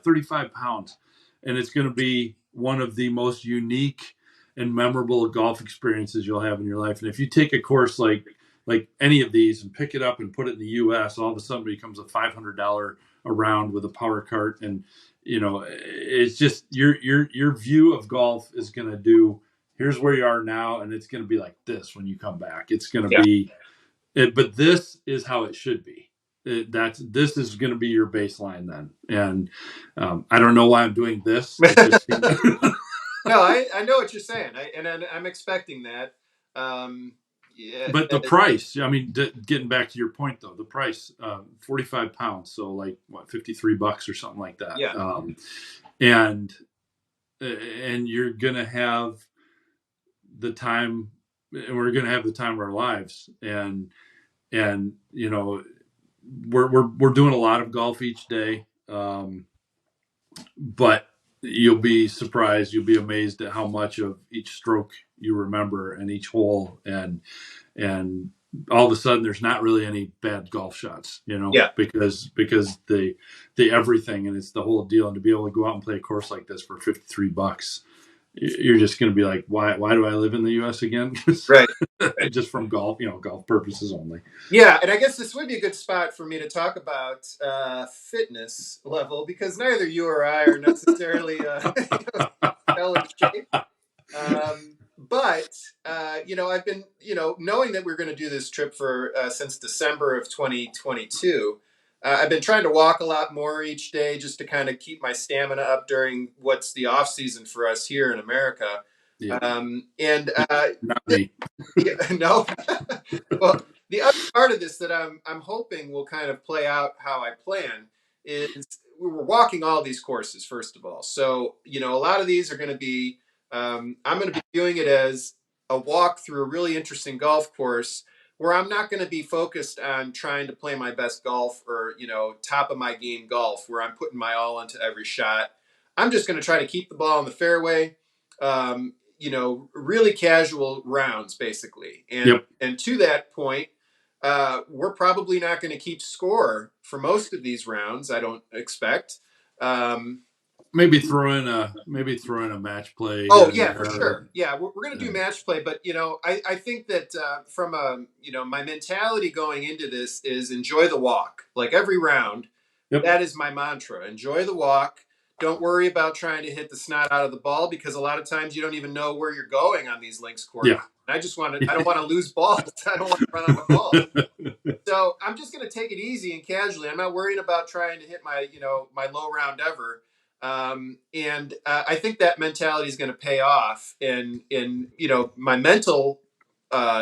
35 pounds. And it's going to be one of the most unique and memorable golf experiences you'll have in your life. And if you take a course like any of these and pick it up and put it in the U.S., all of a sudden it becomes a $500 a round with a power cart, and it's just your view of golf is going to do. Here's where you are now, and it's going to be like this when you come back. It's going to be it, but this is how it should be. This is going to be your baseline then, and I don't know why I'm doing this. No, I know what you're saying, and I'm expecting that. Yeah, but the price, I mean, getting back to your point though, the price, 45 pounds. So like what, $53 or something like that. Yeah. And you're going to have the time, and we're going to have the time of our lives. And we're doing a lot of golf each day. But you'll be surprised, you'll be amazed at how much of each stroke you remember and each hole, and all of a sudden there's not really any bad golf shots, because the everything, and it's the whole deal. And to be able to go out and play a course like this for $53, you're just going to be like, why do I live in the U.S. again? Right. Just from golf, golf purposes only. Yeah, and I guess this would be a good spot for me to talk about fitness level, because neither you or I are necessarily well in shape. But I've been, knowing that we're going to do this trip for since December of 2022. I've been trying to walk a lot more each day just to kind of keep my stamina up during what's the off season for us here in America. Yeah. And Not me. yeah, no. Well, the other part of this that I'm hoping will kind of play out how I plan is we were walking all these courses first of all. So a lot of these are going to be I'm going to be viewing it as a walk through a really interesting golf course where I'm not going to be focused on trying to play my best golf or top of my game golf where I'm putting my all into every shot. I'm just going to try to keep the ball in the fairway. Really casual rounds basically. And Yep. and to that point, we're probably not going to keep score for most of these rounds. I don't expect. Um, Maybe throw in a match play oh here and yeah, for there. sure. Yeah, we're going to do match play, but I think that from my mentality going into this is enjoy the walk. Like every round, Yep. that is my mantra. Enjoy the walk. Don't worry about trying to hit the snot out of the ball because a lot of times you don't even know where you're going on these links courses. Yeah. I don't want to lose balls. I don't want to run out of balls. So I'm just going to take it easy and casually. I'm not worrying about trying to hit my low round ever. And I think that mentality is going to pay off in my mental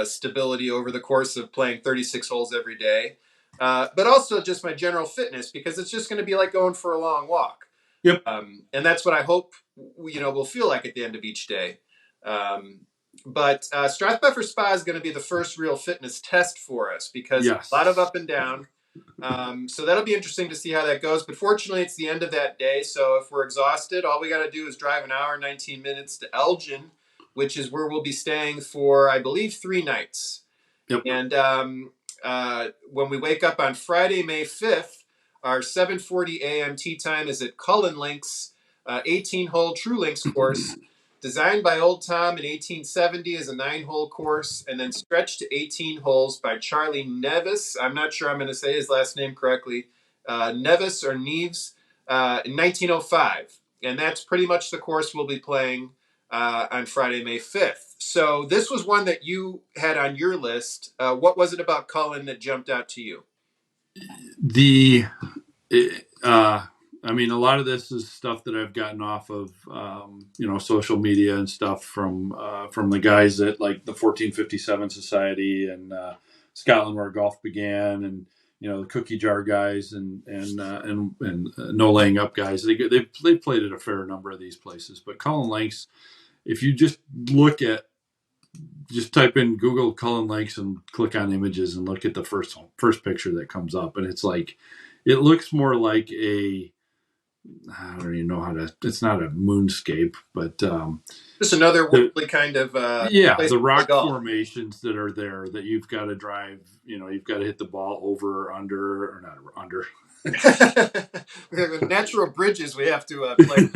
stability over the course of playing 36 holes every day, but also just my general fitness because it's just going to be like going for a long walk. Yep. And that's what I hope we'll feel like at the end of each day. But Strathpeffer Spa is going to be the first real fitness test for us because Yes. a lot of up and down. So that'll be interesting to see how that goes. But fortunately, it's the end of that day. So if we're exhausted, all we got to do is drive an hour and 19 minutes to Elgin, which is where we'll be staying for, I believe, 3 nights. Yep. And when we wake up on Friday, May 5th, our 7:40 a.m. tee time is at Cullen Links, 18-hole True Links course. Designed by Old Tom in 1870 as a 9-hole course, and then stretched to 18 holes by Charlie Nevis. I'm not sure I'm going to say his last name correctly. Nevis or Neves in 1905. And that's pretty much the course we'll be playing on Friday, May 5th. So this was one that you had on your list. What was it about Cullen that jumped out to you? I mean, a lot of this is stuff that I've gotten off of, social media and stuff from the guys at like the 1457 Society and Scotland, where golf began, and the cookie jar guys and no laying up guys. They played at a fair number of these places, but Cullen Links, if you just type in Google Cullen Links and click on images and look at the first picture that comes up, and it's like it looks more like I don't even know how to. It's not a moonscape, but just another worldly kind of the rock formations that are there that you've got to drive. You've got to hit the ball over or under, or not under. We have natural bridges we have to play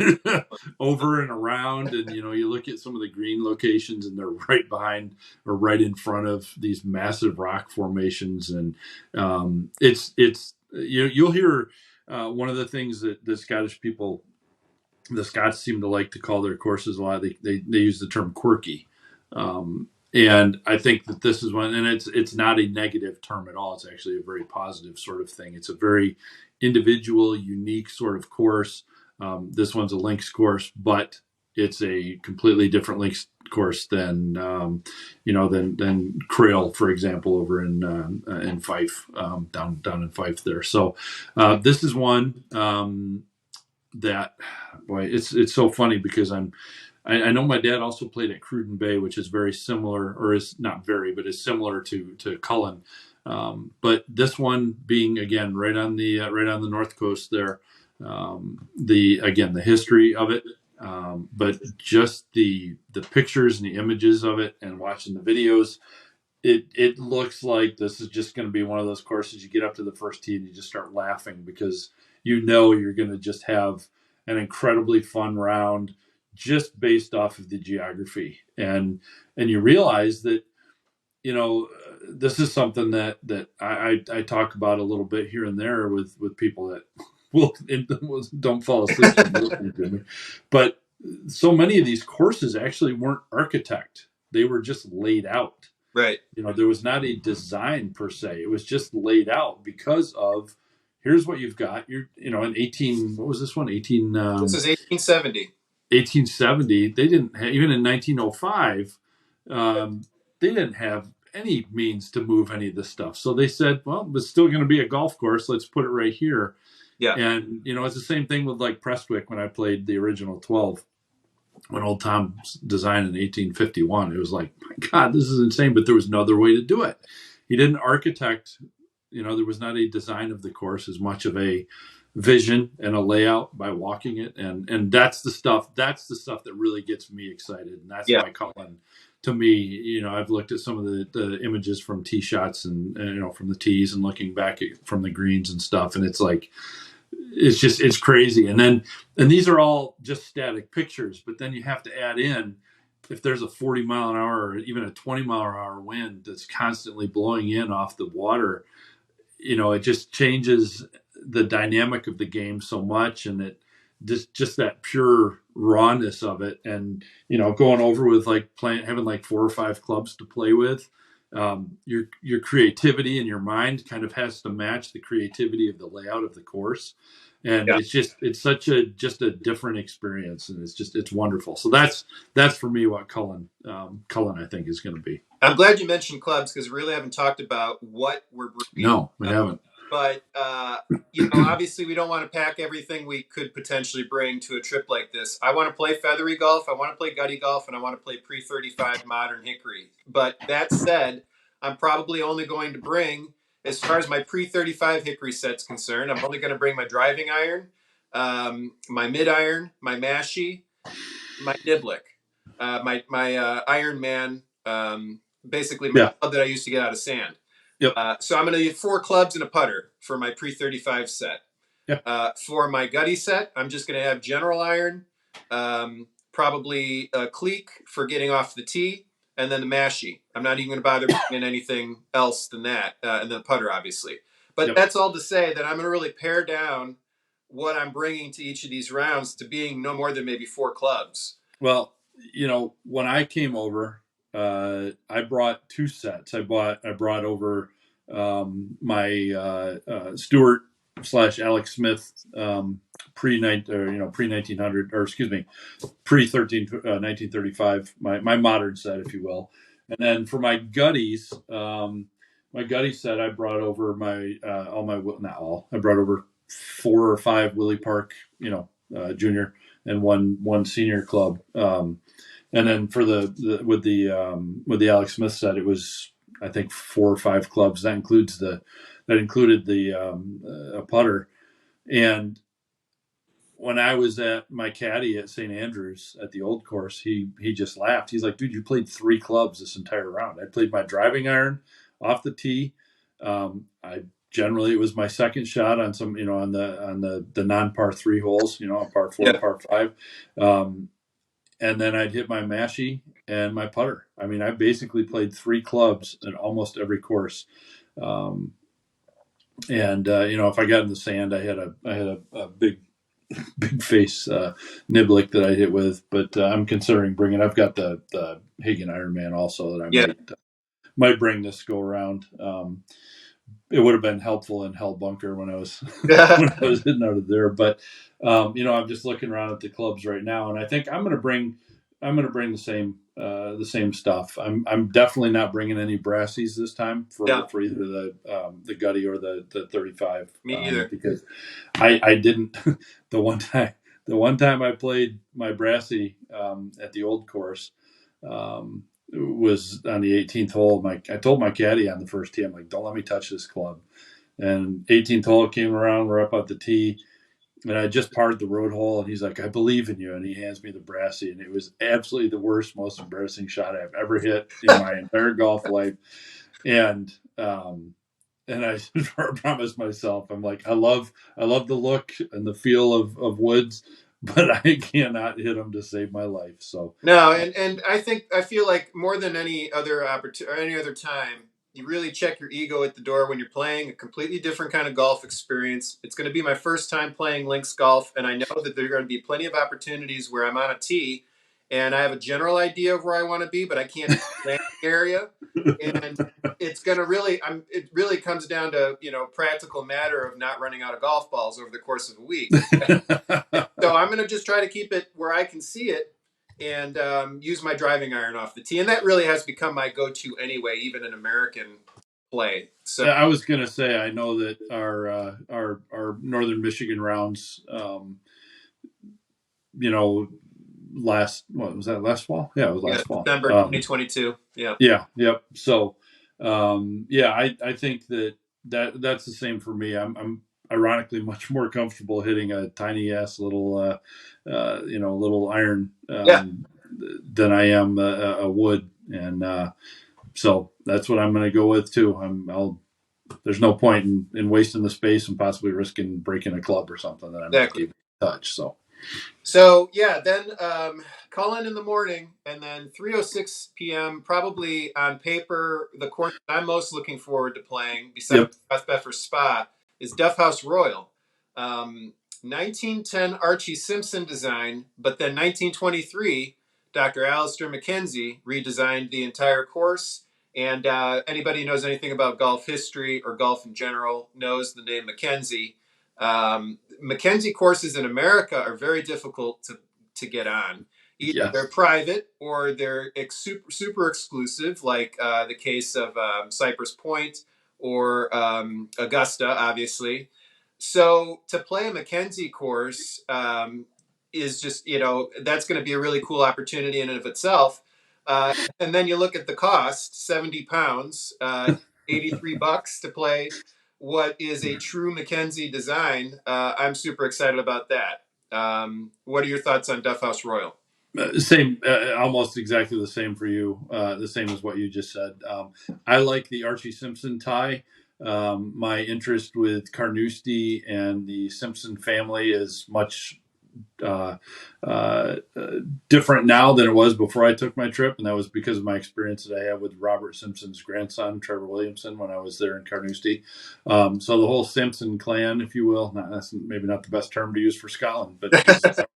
over and around, and you look at some of the green locations, and they're right behind or right in front of these massive rock formations, and you'll hear. One of the things that the Scots seem to like to call their courses a lot. They use the term quirky, and I think that this is one. And it's not a negative term at all. It's actually a very positive sort of thing. It's a very individual, unique sort of course. This one's a links course, but it's a completely different links course than than Crail, for example, over in Fife, down in Fife there. So this is one that, boy, it's so funny because I know my dad also played at Cruden Bay, which is very similar, or is not very, but is similar to Cullen. But this one being again right on the north coast there. The history of it. But just the pictures and the images of it and watching the videos, it looks like this is just going to be one of those courses you get up to the first tee and you just start laughing because you're going to just have an incredibly fun round just based off of the geography. And you realize that, this is something that I talk about a little bit here and there with people that don't fall asleep listening to me. But so many of these courses actually weren't architect. They were just laid out. Right. There was not a design per se. It was just laid out because of here's what you've got. You're, in 18, what was this one? This is 1870. 1870. They didn't have, even in 1905, they didn't have any means to move any of this stuff. So they said, well, it's still going to be a golf course. Let's put it right here. Yeah. And, it's the same thing with like Prestwick when I played the original 12. When old Tom designed in 1851, it was like, my God, this is insane. But there was no other way to do it. He didn't architect, there was not a design of the course as much of a vision and a layout by walking it. And that's the stuff that really gets me excited. And that's Yeah. why Cullen, to me, I've looked at some of the images from tee shots and from the tees and looking back from the greens and stuff. And it's like, it's crazy. And these are all just static pictures, but then you have to add in, if there's a 40 mile an hour or even a 20 mile an hour wind that's constantly blowing in off the water, it just changes the dynamic of the game so much. And it just that pure rawness of it. And, going over with like having like 4 or 5 clubs to play with, your creativity in your mind kind of has to match the creativity of the layout of the course. And Yeah. it's such a different experience, and it's wonderful. So that's for me what Cullen I think is going to be. I'm glad you mentioned clubs because we really haven't talked about what we're bringing. No, we haven't. But obviously we don't want to pack everything we could potentially bring to a trip like this. I want to play featherie golf, I want to play gutty golf, and I want to play pre-35 modern hickory. But that said, I'm probably only going to bring, as far as my pre-35 hickory set's concerned, I'm only going to bring my driving iron, my mid iron, my mashie, my niblick, my Iron Man, basically my club that I used to get out of sand. Yep. So I'm going to need 4 clubs and a putter for my pre-35 set. Yep. For my gutty set, I'm just going to have general iron, probably a cleek for getting off the tee, and then the mashie. I'm not even going to bother bringing anything else than that, and then the putter, obviously. But that's all to say that I'm going to really pare down what I'm bringing to each of these rounds to being no more than maybe 4 clubs. Well, when I came over, I brought 2 sets. I brought over my Stewart / Alex Smith pre 1900, or excuse me, pre 1935. My modern set, if you will. And then for my gutties, my gutty set, I brought over not all. I brought over 4 or 5 Willie Park, junior, and one senior club. And then for with the Alex Smith set, it was, I think, 4 or 5 clubs. That included a putter. And when I was at my caddy at St. Andrews at the old course, he just laughed. He's like, "Dude, you played 3 clubs this entire round." I played my driving iron off the tee. It was my second shot on some, on the non-par 3 holes, on par 4, par 5. And then I'd hit my mashie and my putter. I mean, I basically played 3 clubs in almost every course. If I got in the sand, I had a big face niblick that I hit with. But I'm considering bringing. I've got the Hagen Ironman also that I might bring this go around. It would have been helpful in Hell Bunker when I was hitting out of there. But I'm just looking around at the clubs right now, and I think I'm going to bring the same stuff. I'm definitely not bringing any brassies this time for either the gutty or the 35. Me either, because I didn't the one time I played my brassy at the old course. Was on the 18th hole. I told my caddy on the first tee, I'm like, "Don't let me touch this club." And 18th hole came around. We're up at the tee, and I just parred the road hole. And he's like, "I believe in you." And he hands me the brassy, and it was absolutely the worst, most embarrassing shot I've ever hit in my entire golf life. And I promised myself, I'm like, I love the look and the feel of woods, but I cannot hit them to save my life. So no, and I feel like more than any other opportunity or any other time, you really check your ego at the door when you're playing a completely different kind of golf experience. It's going to be my first time playing links golf, and I know that there are going to be plenty of opportunities where I'm on a tee and I have a general idea of where I want to be, but I can't see the landing area. And it's going to really, it really comes down to, practical matter of not running out of golf balls over the course of a week. So I'm going to just try to keep it where I can see it and use my driving iron off the tee. And that really has become my go-to anyway, even in American play. So Yeah, I was gonna say I know that our Northern Michigan rounds, you know, last what was that last fall? Yeah, it was yeah, last fall. December 2022. Yeah. Yeah, yep. So, yeah, I think that's the same for me. I'm ironically much more comfortable hitting a tiny ass little, little iron Yeah. than I am a wood, and so that's what I'm going to go with too. There's no point in wasting the space and possibly risking breaking a club or something that I might Exactly. even touch. So yeah, then Cullen in the morning, and then 3:06 p.m. Probably on paper, the course that I'm most looking forward to playing, besides Yep. Strathpeffer Spa, is Duff House Royal. 1910 Archie Simpson design, but then 1923, Dr. Alistair Mackenzie redesigned the entire course. And anybody who knows anything about golf history or golf in general knows the name Mackenzie. Mackenzie courses in America are very difficult to get on. Either they're Yes. private or they're super exclusive, like the case of Cypress Point or Augusta, obviously. So to play a Mackenzie course is just, that's going to be a really cool opportunity in and of itself. And then you look at the cost, 70 pounds, $83 to play what is a true Mackenzie design. I'm super excited about that. What are your thoughts on Duff House Royal? Same, almost exactly the same for you. The same as what you just said. I like the Archie Simpson tie. My interest with Carnoustie and the Simpson family is much uh, uh, different now than it was before I took my trip, and that was because of my experience that I had with Robert Simpson's grandson, Trevor Williamson, when I was there in Carnoustie. So the whole Simpson clan, if you will, that's maybe not the best term to use for Scotland, but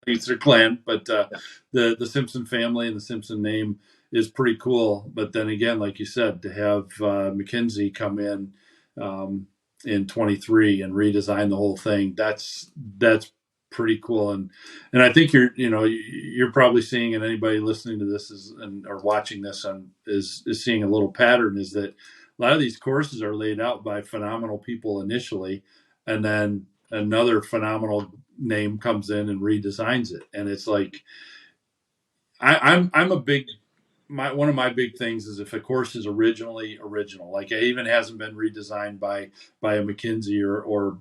it's their clan. But the Simpson family and the Simpson name is pretty cool. But then again, like you said, to have Mackenzie come in 23 and redesign the whole thing, that's pretty cool. And I think you're probably seeing, and anybody listening to this or watching this is seeing a little pattern, is that a lot of these courses are laid out by phenomenal people initially, and then another phenomenal name comes in and redesigns it. And it's like I'm a big one of my big things is if a course is originally original, like it even hasn't been redesigned by a McKinsey or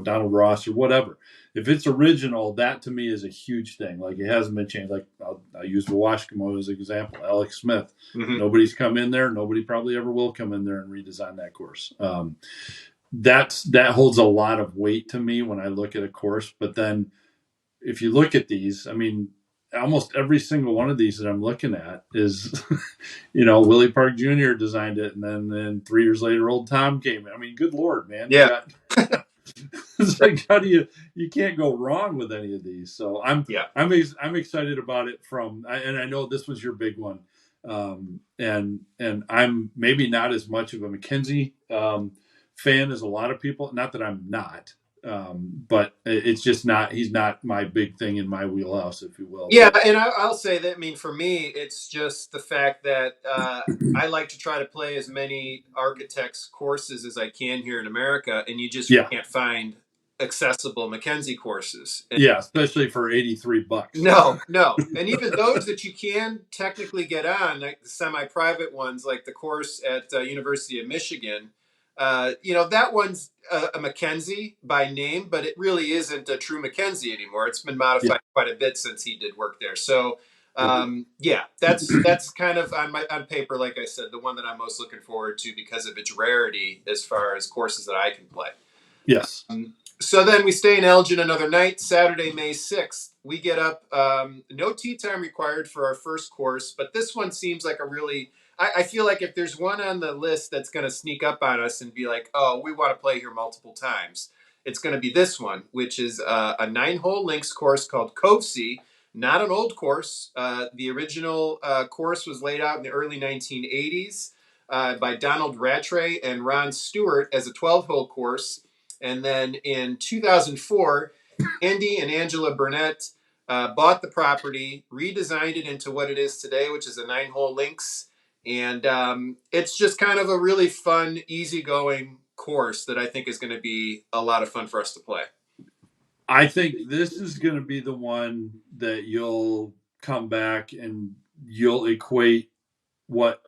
Donald Ross or whatever. If it's original, that to me is a huge thing. Like it hasn't been changed. Like I'll use Washkamo as an example. Alex Smith, nobody's come in there. Nobody probably ever will come in there and redesign that course. That holds a lot of weight to me when I look at a course. But then if you look at these, I mean, almost every single one of these that I'm looking at is, Willie Park Jr. designed it, and then 3 years later, old Tom came in. I mean, good Lord, man. Yeah. It's like, how do you can't go wrong with any of these. So I'm excited about it and I know this was your big one. And I'm maybe not as much of a Mackenzie fan as a lot of people. Not that I'm not, but it's just he's not my big thing in my wheelhouse, if you will. Yeah, and I'll say that. I mean, for me, it's just the fact that I like to try to play as many architects courses as I can here in America, and you just can't find accessible Mackenzie courses. And especially for $83. No, and even those that you can technically get on, like the semi-private ones, like the course at University of Michigan. That one's a Mackenzie by name, but it really isn't a true Mackenzie anymore. It's been modified quite a bit since he did work there. So, that's kind of on paper, like I said, the one that I'm most looking forward to because of its rarity as far as courses that I can play. Yes. So then we stay in Elgin another night, Saturday, May 6th. We get up, no tee time required for our first course, but this one seems like I feel like if there's one on the list that's going to sneak up on us and be like, oh, we want to play here multiple times, it's going to be this one, which is a 9-hole links course called Covesea, not an old course. The original course was laid out in the early 1980s by Donald Rattray and Ron Stewart as a 12-hole course. And then in 2004, Andy and Angela Burnett bought the property, redesigned it into what it is today, which is a 9-hole links. And it's just kind of a really fun, easygoing course that I think is going to be a lot of fun for us to play. I think this is going to be the one that you'll come back and you'll equate what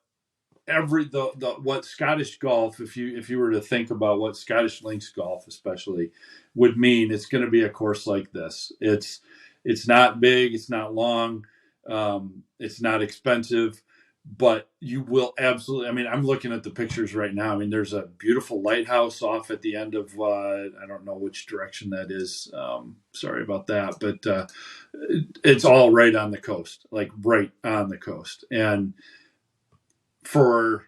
what Scottish golf, if you were to think about what Scottish links golf especially would mean. It's going to be a course like this. It's not big, it's not long, it's not expensive, but you will absolutely. I mean, I'm looking at the pictures right now. I mean, there's a beautiful lighthouse off at the end of I don't know which direction that is. Sorry about that, but it's all right on the coast, like right on the coast, and for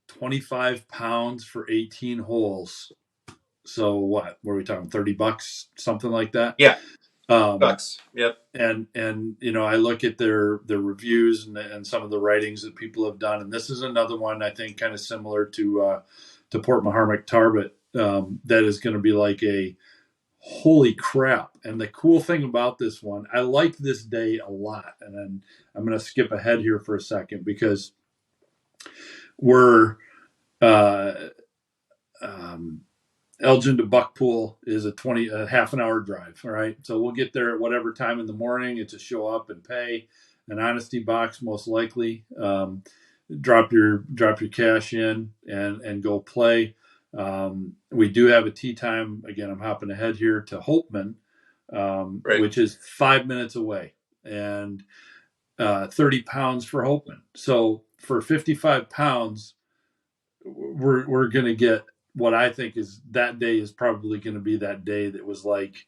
25 pounds for 18 holes. So what were we talking? $30, something like that. Yeah. Bucks. Yep. And I look at their reviews and some of the writings that people have done, and this is another one I think kind of similar to Port Maharmac Tarbat, that is going to be like a holy crap. And the cool thing about this one, I like this day a lot, and then I'm going to skip ahead here for a second because we're Elgin to Buckpool is a half an hour drive. All right. So we'll get there at whatever time in the morning. It's a show up and pay an honesty box, most likely. Drop your cash in and go play. We do have a tee time. Again, I'm hopping ahead here to Hopeman, Right. which is 5 minutes away, and 30 pounds for Hopeman. So for 55 pounds, we're going to get what I think is that day is probably going to be that day that was like,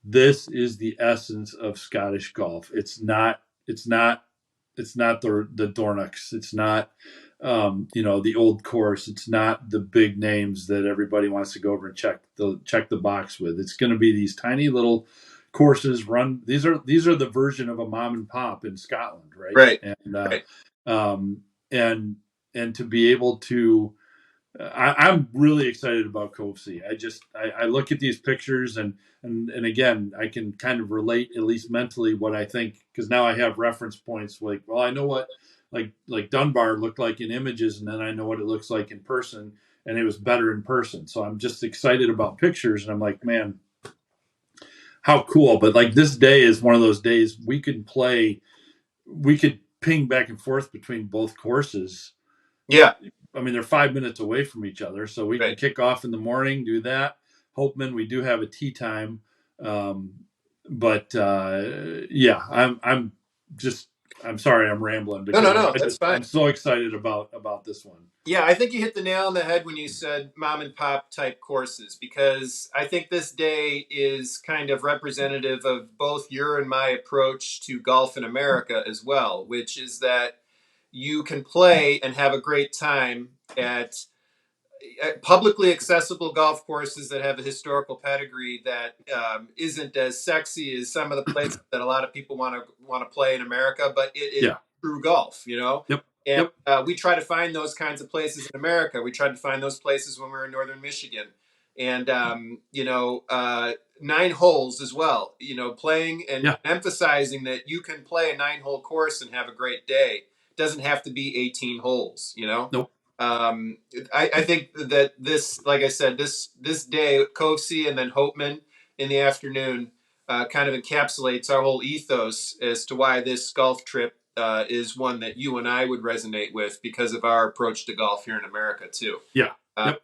this is the essence of Scottish golf. It's not the Dornachs. It's not, the old course. It's not the big names that everybody wants to go over and check the box with. It's going to be these tiny little courses run. These are the version of a mom and pop in Scotland. Right. Right. And, right. and to be able to, I'm really excited about Covesea. I look at these pictures and again, I can kind of relate, at least mentally, what I think, because now I have reference points. Like, well, I know what like Dunbar looked like in images, and then I know what it looks like in person, and it was better in person. So I'm just excited about pictures, and I'm like, man, how cool. But like this day is one of those days we could ping back and forth between both courses. Yeah. I mean, they're 5 minutes away from each other, so we can kick off in the morning, do that. Hopeman, we do have a tee time, but yeah, I'm sorry, I'm rambling. No, that's fine. I'm so excited about this one. Yeah, I think you hit the nail on the head when you said mom and pop type courses, because I think this day is kind of representative of both your and my approach to golf in America as well, which is that you can play and have a great time at publicly accessible golf courses that have a historical pedigree that isn't as sexy as some of the places that a lot of people want to play in America, but it is true golf, Yep. And we try to find those kinds of places in America. We tried to find those places when we were in northern Michigan, and 9 holes as well. Playing and emphasizing that you can play a 9-hole course and have a great day. It doesn't have to be 18 holes. Nope. I think that this, like I said, this day, Covesea and then Hopeman in the afternoon kind of encapsulates our whole ethos as to why this golf trip is one that you and I would resonate with because of our approach to golf here in America too. Yeah. Yep.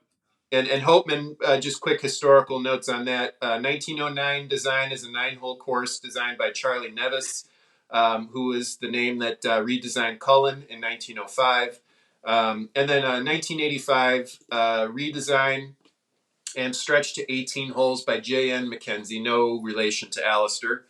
And Hopeman, just quick historical notes on that. 1909 design is a 9-hole course designed by Charlie Nevis, who is the name that redesigned Cullen in 1905. And then 1985 redesign and stretched to 18 holes by J.N. Mackenzie, no relation to Alistair.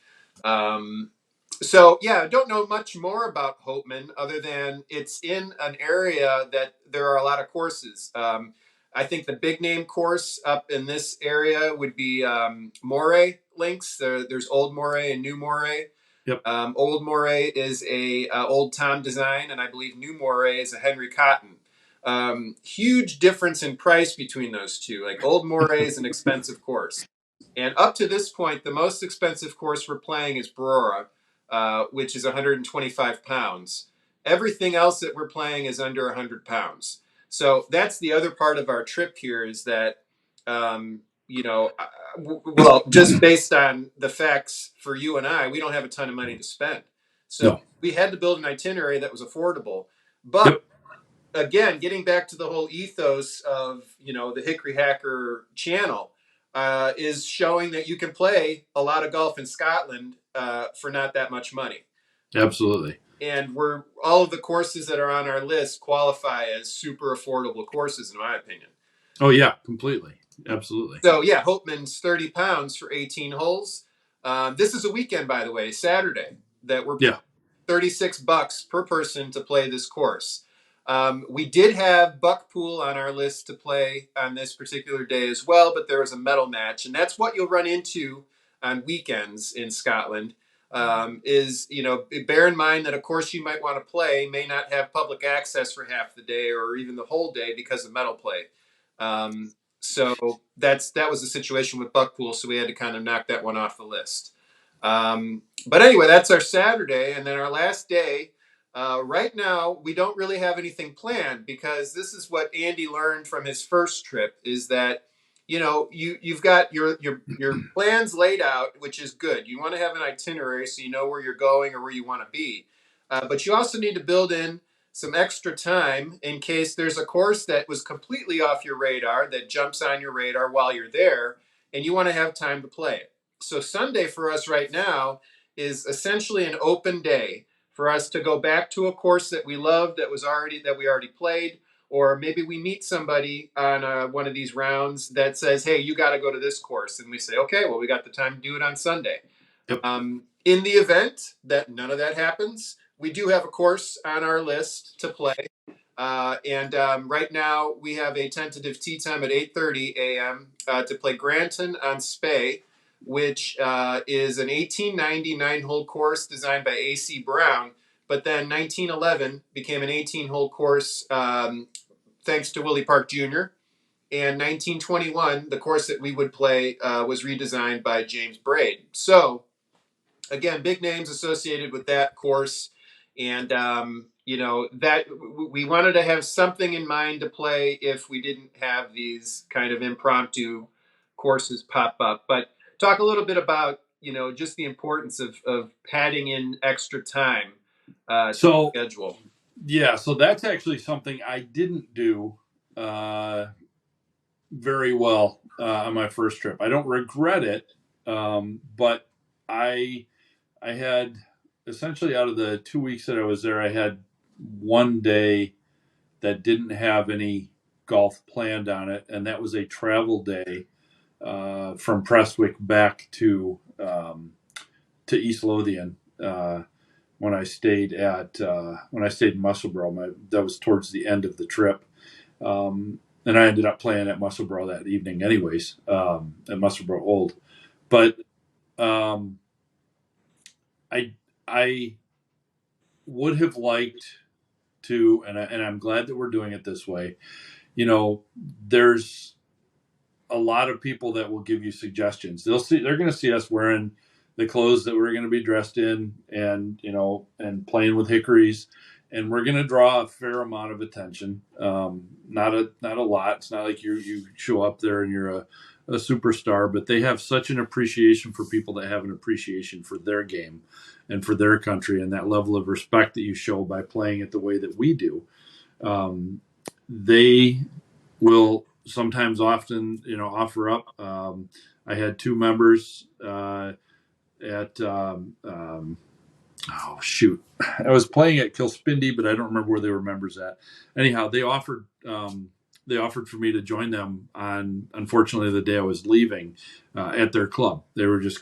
So, yeah, I don't know much more about Hopeman other than it's in an area that there are a lot of courses. I think the big name course up in this area would be Moray Links. There's Old Moray and New Moray. Yep. Old Moray is a Old Tom design, and I believe New Moray is a Henry Cotton. Huge difference in price between those two. Like Old Moray is an expensive course, and up to this point, the most expensive course we're playing is Brora, which is 125 pounds. Everything else that we're playing is under 100 pounds. So that's the other part of our trip here is that, well, just based on the facts for you and I, we don't have a ton of money to spend. So No. we had to build an itinerary that was affordable. But Yep. again, getting back to the whole ethos of, the Hickory Hacker channel, is showing that you can play a lot of golf in Scotland for not that much money. Absolutely. And all of the courses that are on our list qualify as super affordable courses, in my opinion. Oh yeah, completely. Absolutely. So yeah, Hopeman's 30 pounds for 18 holes. This is a weekend, by the way, Saturday, that we're Yeah. $36 per person to play this course. We did have Buckpool on our list to play on this particular day as well, but there was a medal match, and that's what you'll run into on weekends in Scotland. Bear in mind that a course you might want to play may not have public access for half the day or even the whole day because of medal play. So that was the situation with Buckpool, so we had to kind of knock that one off the list. But anyway, that's our Saturday, and then our last day. Right now, we don't really have anything planned because this is what Andy learned from his first trip: is that you've got your plans laid out, which is good. You want to have an itinerary so you know where you're going or where you want to be, but you also need to build in some extra time in case there's a course that was completely off your radar that jumps on your radar while you're there, and you want to have time to play it. So Sunday for us right now is essentially an open day for us to go back to a course that we loved that we already played, or maybe we meet somebody on one of these rounds that says, "Hey, you got to go to this course," and we say, "Okay, well, we got the time to do it on Sunday." Yep. In the event that none of that happens, we do have a course on our list to play. Right now, we have a tentative tee time at 8:30 a.m. To play Grantown-on-Spey, which is an 1890 nine-hole course designed by A.C. Brown, but then 1911 became an 18-hole course thanks to Willie Park Jr., and 1921, the course that we would play, was redesigned by James Braid. So, again, big names associated with that course, and that we wanted to have something in mind to play if we didn't have these kind of impromptu courses pop up. But talk a little bit about just the importance of padding in extra time to So the schedule. yeah, so that's actually something I didn't do very well on my first trip. I don't regret it, but I had essentially out of the 2 weeks that I was there, I had one day that didn't have any golf planned on it, and that was a travel day from Prestwick back to East Lothian. When I stayed in Musselburgh, that was towards the end of the trip, and I ended up playing at Musselburgh that evening, anyways, at Musselburgh Old. But I would have liked to, and I'm glad that we're doing it this way. There's a lot of people that will give you suggestions. They're going to see us wearing the clothes that we're going to be dressed in, and playing with hickories, and we're going to draw a fair amount of attention. Not a lot. It's not like you show up there and you're a superstar, but they have such an appreciation for people that have an appreciation for their game and for their country, and that level of respect that you show by playing it the way that we do. They will sometimes often offer up. I had two members at oh shoot, I was playing at Kilspindy, but I don't remember where they were members at. Anyhow, they offered for me to join them on, unfortunately, the day I was leaving, at their club. I was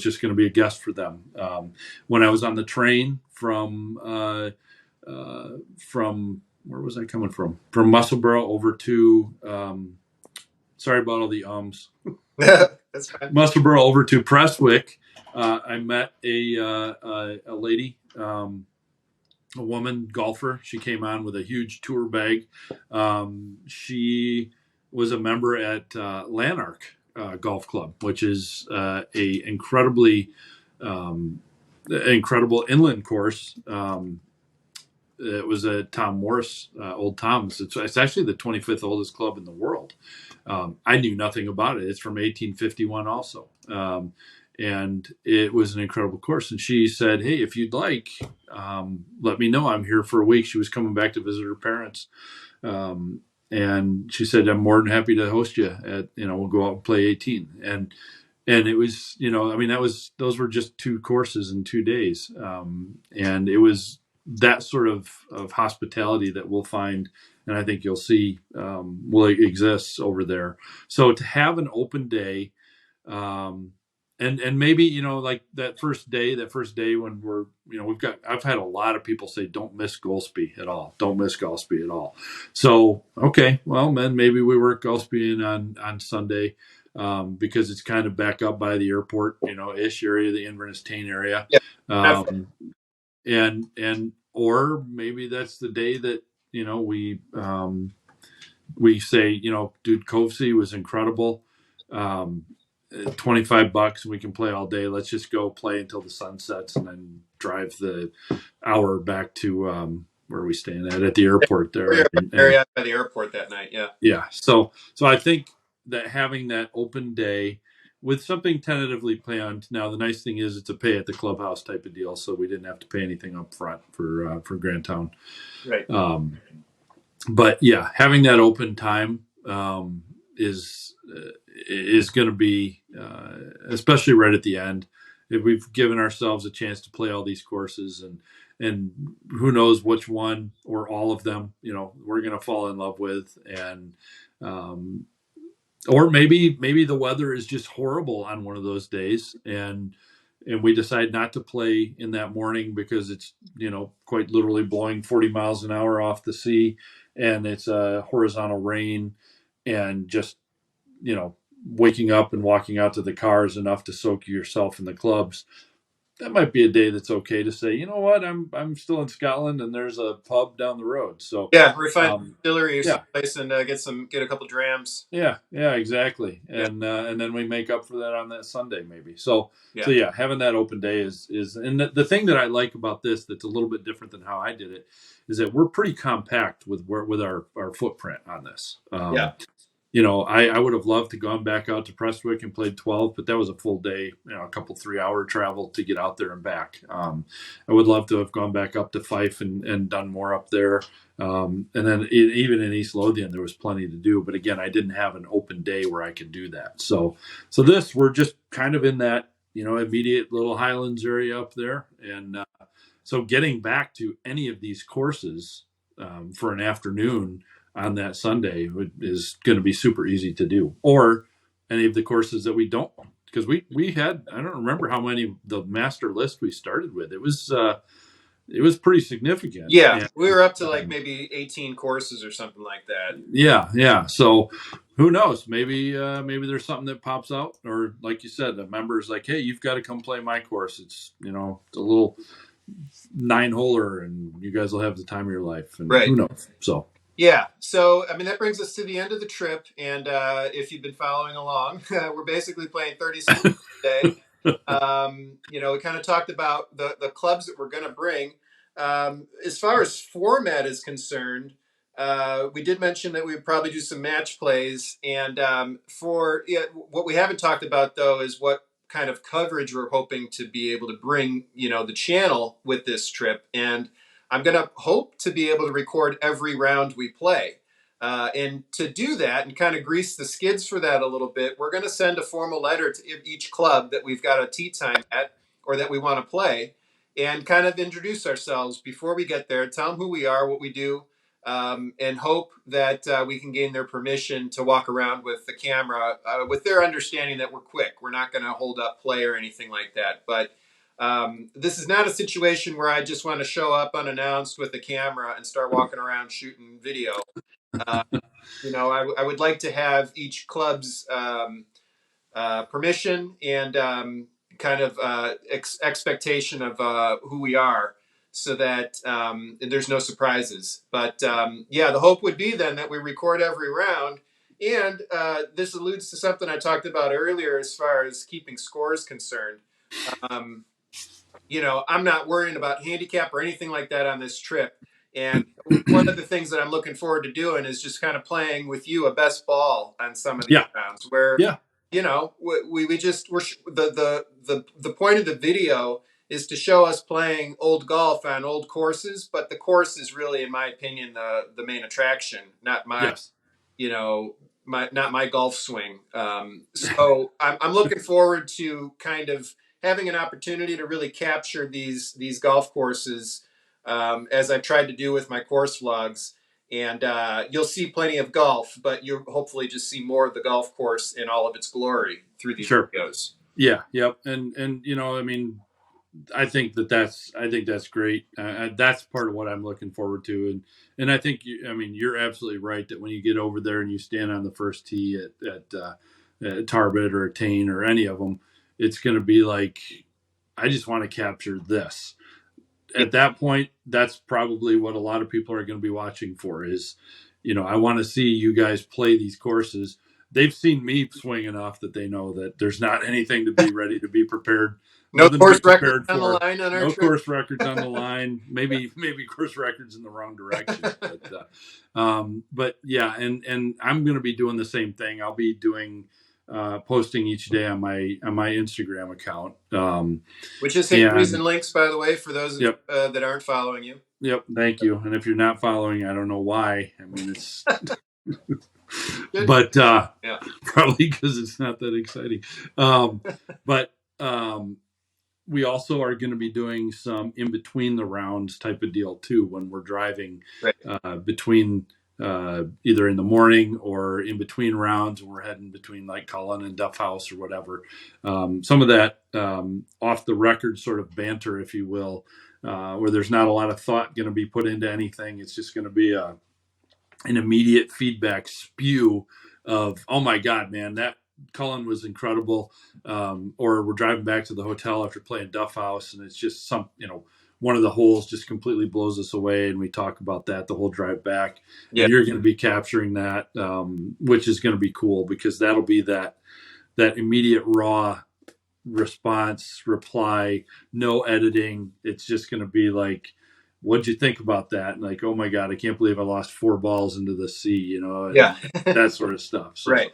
just gonna be a guest for them. When I was on the train from where was I coming from? From Musselburgh over to sorry about all the ums. That's fine. Musselburgh over to Prestwick. I met a lady, a woman golfer. She came on with a huge tour bag. She was a member at Lanark Golf Club, which is a incredible inland course. It was a Tom Morris, Old Tom's. It's actually the 25th oldest club in the world. I knew nothing about it. It's from 1851 also. And it was an incredible course. And she said, "Hey, if you'd like, let me know. I'm here for a week." She was coming back to visit her parents. And she said, "I'm more than happy to host you we'll go out and play 18." And it was, those were just 2 courses in 2 days. And it was that sort of hospitality that we'll find, and I think you'll see will exist over there. So to have an open day, and maybe like that first day when I've had a lot of people say don't miss Golspie at all. So okay, well then maybe we work Golspie in on Sunday. Because it's kind of back up by the airport, ish area, the Inverness Tain area. Yeah. And or maybe that's the day that we say, dude, Covesea was incredible. $25 we can play all day. Let's just go play until the sun sets and then drive the hour back to where are we staying at the airport there. Area by the airport that night. Yeah. So I think that having that open day with something tentatively planned. Now the nice thing is it's a pay at the clubhouse type of deal, so we didn't have to pay anything up front for Grantown. Right. But yeah, having that open time is going to be especially right at the end. If we've given ourselves a chance to play all these courses and who knows which one or all of them we're going to fall in love with, and or maybe the weather is just horrible on one of those days and we decide not to play in that morning because it's quite literally blowing 40 miles an hour off the sea and it's a horizontal rain, and just waking up and walking out to the car is enough to soak yourself in the clubs. That might be a day that's okay to say, you know what, I'm still in Scotland and there's a pub down the road. So yeah, refine distillery or yeah. someplace and get a couple drams. Yeah, exactly. And then we make up for that on that Sunday maybe. So having that open day is and the thing that I like about this that's a little bit different than how I did it is that we're pretty compact with our footprint on this. I would have loved to gone back out to Prestwick and played 12, but that was a full day, a couple 3-hour travel to get out there and back. I would love to have gone back up to Fife and done more up there. And then even in East Lothian, there was plenty to do. But again, I didn't have an open day where I could do that. So this, we're just kind of in that, immediate little Highlands area up there. And so getting back to any of these courses for an afternoon on that Sunday is going to be super easy to do, or any of the courses that we don't, because we had, I don't remember how many the master list we started with. It was pretty significant. Yeah, and we were up to maybe 18 courses or something like that. Yeah. So who knows? Maybe there's something that pops out, or like you said, the member's like, hey, you've got to come play my course. It's it's a little 9-holer, and you guys will have the time of your life. And right. Who knows? So. Yeah, so that brings us to the end of the trip, and if you've been following along, we're basically playing 36 today. We kind of talked about the clubs that we're going to bring. As far as format is concerned, we did mention that we would probably do some match plays, and what we haven't talked about though is what kind of coverage we're hoping to be able to bring, the channel with this trip. And I'm going to hope to be able to record every round we play. And to do that and kind of grease the skids for that a little bit, we're going to send a formal letter to each club that we've got a tee time at or that we want to play, and kind of introduce ourselves before we get there, tell them who we are, what we do, and hope that we can gain their permission to walk around with the camera with their understanding that we're quick. We're not going to hold up play or anything like that. But this is not a situation where I just want to show up unannounced with a camera and start walking around shooting video. I would like to have each club's permission and kind of expectation of who we are, so that there's no surprises. But yeah, the hope would be then that we record every round. And this alludes to something I talked about earlier as far as keeping scores concerned. Um, I'm not worrying about handicap or anything like that on this trip. And one of the things that I'm looking forward to doing is just kind of playing with you a best ball on some of these Yeah. rounds where, Yeah. we just, the point of the video is to show us playing old golf on old courses, but the course is really, in my opinion, the main attraction, not my, Yes. not my golf swing. So I'm looking forward to kind of having an opportunity to really capture these golf courses, as I've tried to do with my course vlogs. And you'll see plenty of golf, but you'll hopefully just see more of the golf course in all of its glory through these Sure. videos. Yeah. Yep. And I mean, I think that's great. That's part of what I'm looking forward to, and I think you're absolutely right that when you get over there and you stand on the first tee at Tarbat or Tain or any of them, it's going to be like, I just want to capture this. Yeah. At that point, that's probably what a lot of people are going to be watching for is, I want to see you guys play these courses. They've seen me swing enough that they know that there's not anything to be ready to be prepared, No nothing to be course records prepared on the for. line on our No trip. course records on the line. Maybe course records in the wrong direction. But yeah, and I'm going to be doing the same thing. I'll be doing posting each day on my Instagram account. Which is Hickories And and Links, by the way, for those of, yep, that aren't following you. yep. Thank you. And if you're not following, I don't know why. I mean, it's but Yeah. probably because it's not that exciting. But we also are going to be doing some in between the rounds type of deal too when we're driving Right. between either in the morning or in between rounds when we're heading between like Cullen and Duff House or whatever. Some of that off the record sort of banter, if you will, where there's not a lot of thought going to be put into anything. It's just going to be an immediate feedback spew of, oh my God, man, that Cullen was incredible. Or we're driving back to the hotel after playing Duff House, and it's just one of the holes just completely blows us away, and we talk about that the whole drive back. Yeah. And you're going to be capturing that, which is going to be cool because that'll be that immediate raw response, reply, no editing. It's just going to be like, what'd you think about that? And like, oh my God, I can't believe I lost 4 balls into the sea, and Yeah. that sort of stuff. So, Right.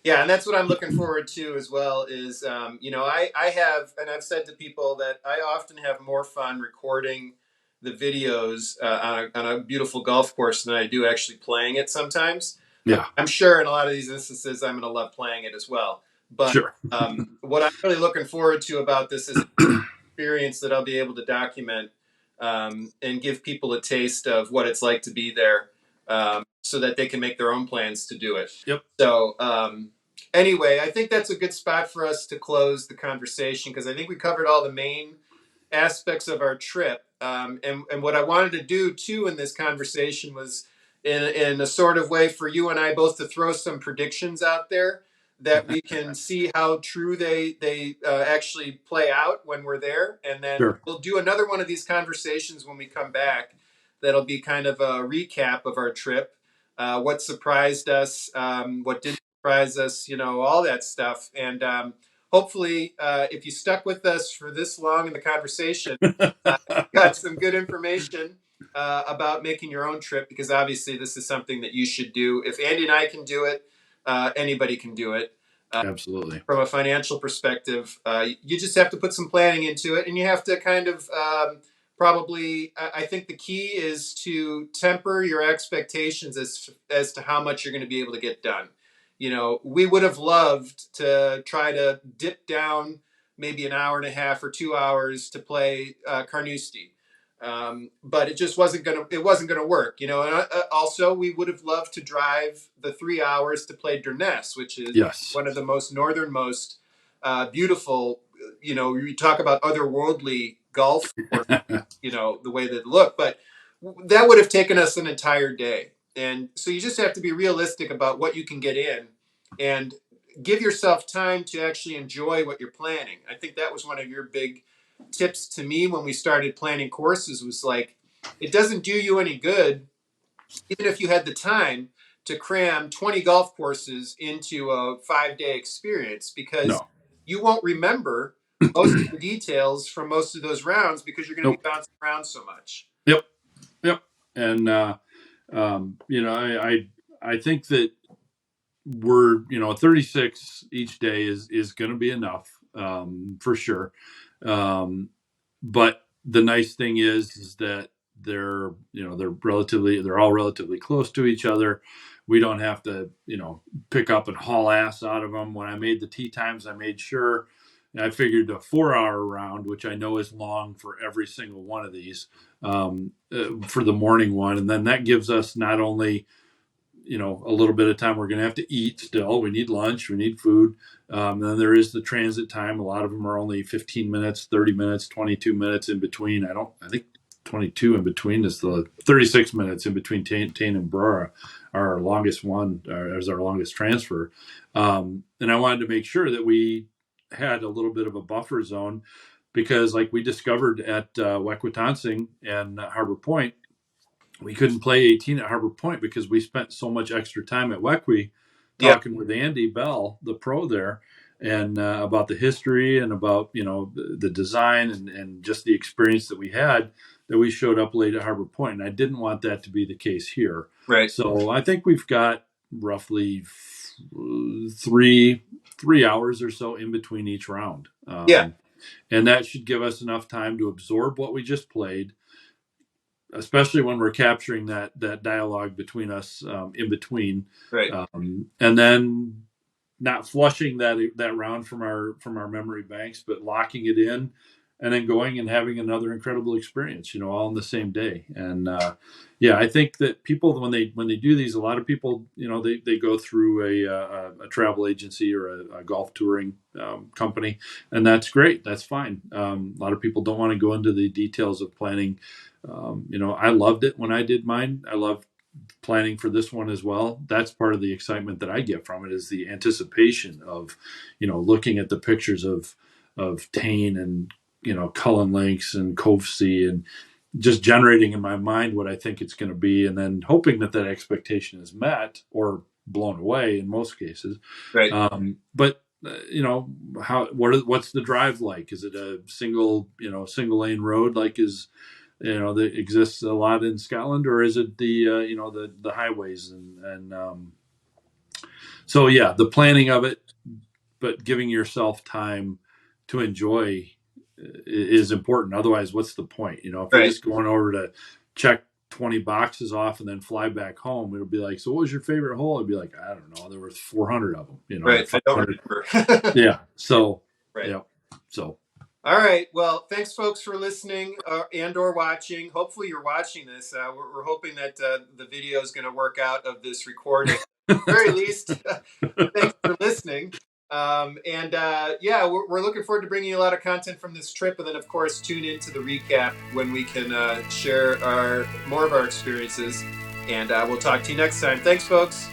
Yeah, and that's what I'm looking forward to as well. Is I have, and I've said to people that I often have more fun recording the videos on a beautiful golf course than I do actually playing it. Sometimes, yeah, I'm sure in a lot of these instances, I'm going to love playing it as well. But sure. what I'm really looking forward to about this is an experience that I'll be able to document, and give people a taste of what it's like to be there, so that they can make their own plans to do it. Yep. So anyway, I think that's a good spot for us to close the conversation because I think we covered all the main aspects of our trip. And what I wanted to do too in this conversation was in a sort of way for you and I both to throw some predictions out there that we can see how true they actually play out when we're there. And then Sure. we'll do another one of these conversations when we come back. That'll be kind of a recap of our trip, what surprised us, what didn't surprise us, all that stuff. And hopefully, if you stuck with us for this long in the conversation, got some good information about making your own trip, because obviously this is something that you should do. If Andy and I can do it, anybody can do it. Absolutely. From a financial perspective, you just have to put some planning into it, and you have to kind of probably. I think the key is to temper your expectations as to how much you're going to be able to get done. We would have loved to try to dip down maybe an hour and a half or 2 hours to play Carnoustie. But it just wasn't gonna work, And also, we would have loved to drive the 3 hours to play Durness, which is Yes. one of the most northernmost, beautiful. You talk about otherworldly golf, or, the way they look, but that would have taken us an entire day. And so you just have to be realistic about what you can get in, and give yourself time to actually enjoy what you're planning. I think that was one of your big tips to me when we started planning courses, was like, it doesn't do you any good, even if you had the time, to cram 20 golf courses into a 5-day experience, because No. you won't remember most of the details from most of those rounds because you're going to be Nope. bouncing around so much. Yep. Yep. And I think that we're 36 each day is going to be enough, for sure. But the nice thing is that they're all relatively close to each other. We don't have to pick up and haul ass out of them. When I made the tee times, I made sure, I figured a 4-hour round, which I know is long for every single one of these, for the morning one, and then that gives us not only a little bit of time. We're going to have to eat still. We need lunch. We need food. Then there is the transit time. A lot of them are only 15 minutes, 30 minutes, 22 minutes in between. I think 22 in between is the 36 minutes in between Tain and Brora, our longest one, as our longest transfer. And I wanted to make sure that we had a little bit of a buffer zone, because like we discovered at Weckwatansing and Harbor Point, we couldn't play 18 at Harbor Point because we spent so much extra time at Wequi talking with Andy Bell, the pro there, and about the history and about the design and just the experience that we had, that we showed up late at Harbor Point. And I didn't want that to be the case here. Right. So I think we've got roughly three hours or so in between each round. And that should give us enough time to absorb what we just played, especially when we're capturing that dialogue between us, in between, Right. And then not flushing that round from our memory banks, but locking it in, and then going and having another incredible experience, all in the same day. And I think that people, when they do these, a lot of people, they go through a travel agency or a golf touring company, and that's great. That's fine. A lot of people don't want to go into the details of planning. I loved it when I did mine. I love planning for this one as well. That's part of the excitement that I get from it, is the anticipation of, looking at the pictures of Tain and, Cullen links and Covesea, and just generating in my mind what I think it's going to be, and then hoping that expectation is met or blown away in most cases. Right. But what's the drive like? Is it a single lane road like that exists a lot in Scotland, or is it the highways and so the planning of it, but giving yourself time to enjoy is important. Otherwise, what's the point? If you're just going over to check 20 boxes off and then fly back home, it'll be like, so what was your favorite hole? It'd be like, I don't know, there were 400 of them. Right. I don't remember. Yeah. So right. Yeah. So. All right. Well, thanks, folks, for listening and/or watching. Hopefully, you're watching this. We're hoping that the video is going to work out of this recording. At the very least, thanks for listening. We're looking forward to bringing you a lot of content from this trip, and then, of course, tune into the recap when we can share more of our experiences. And we'll talk to you next time. Thanks, folks.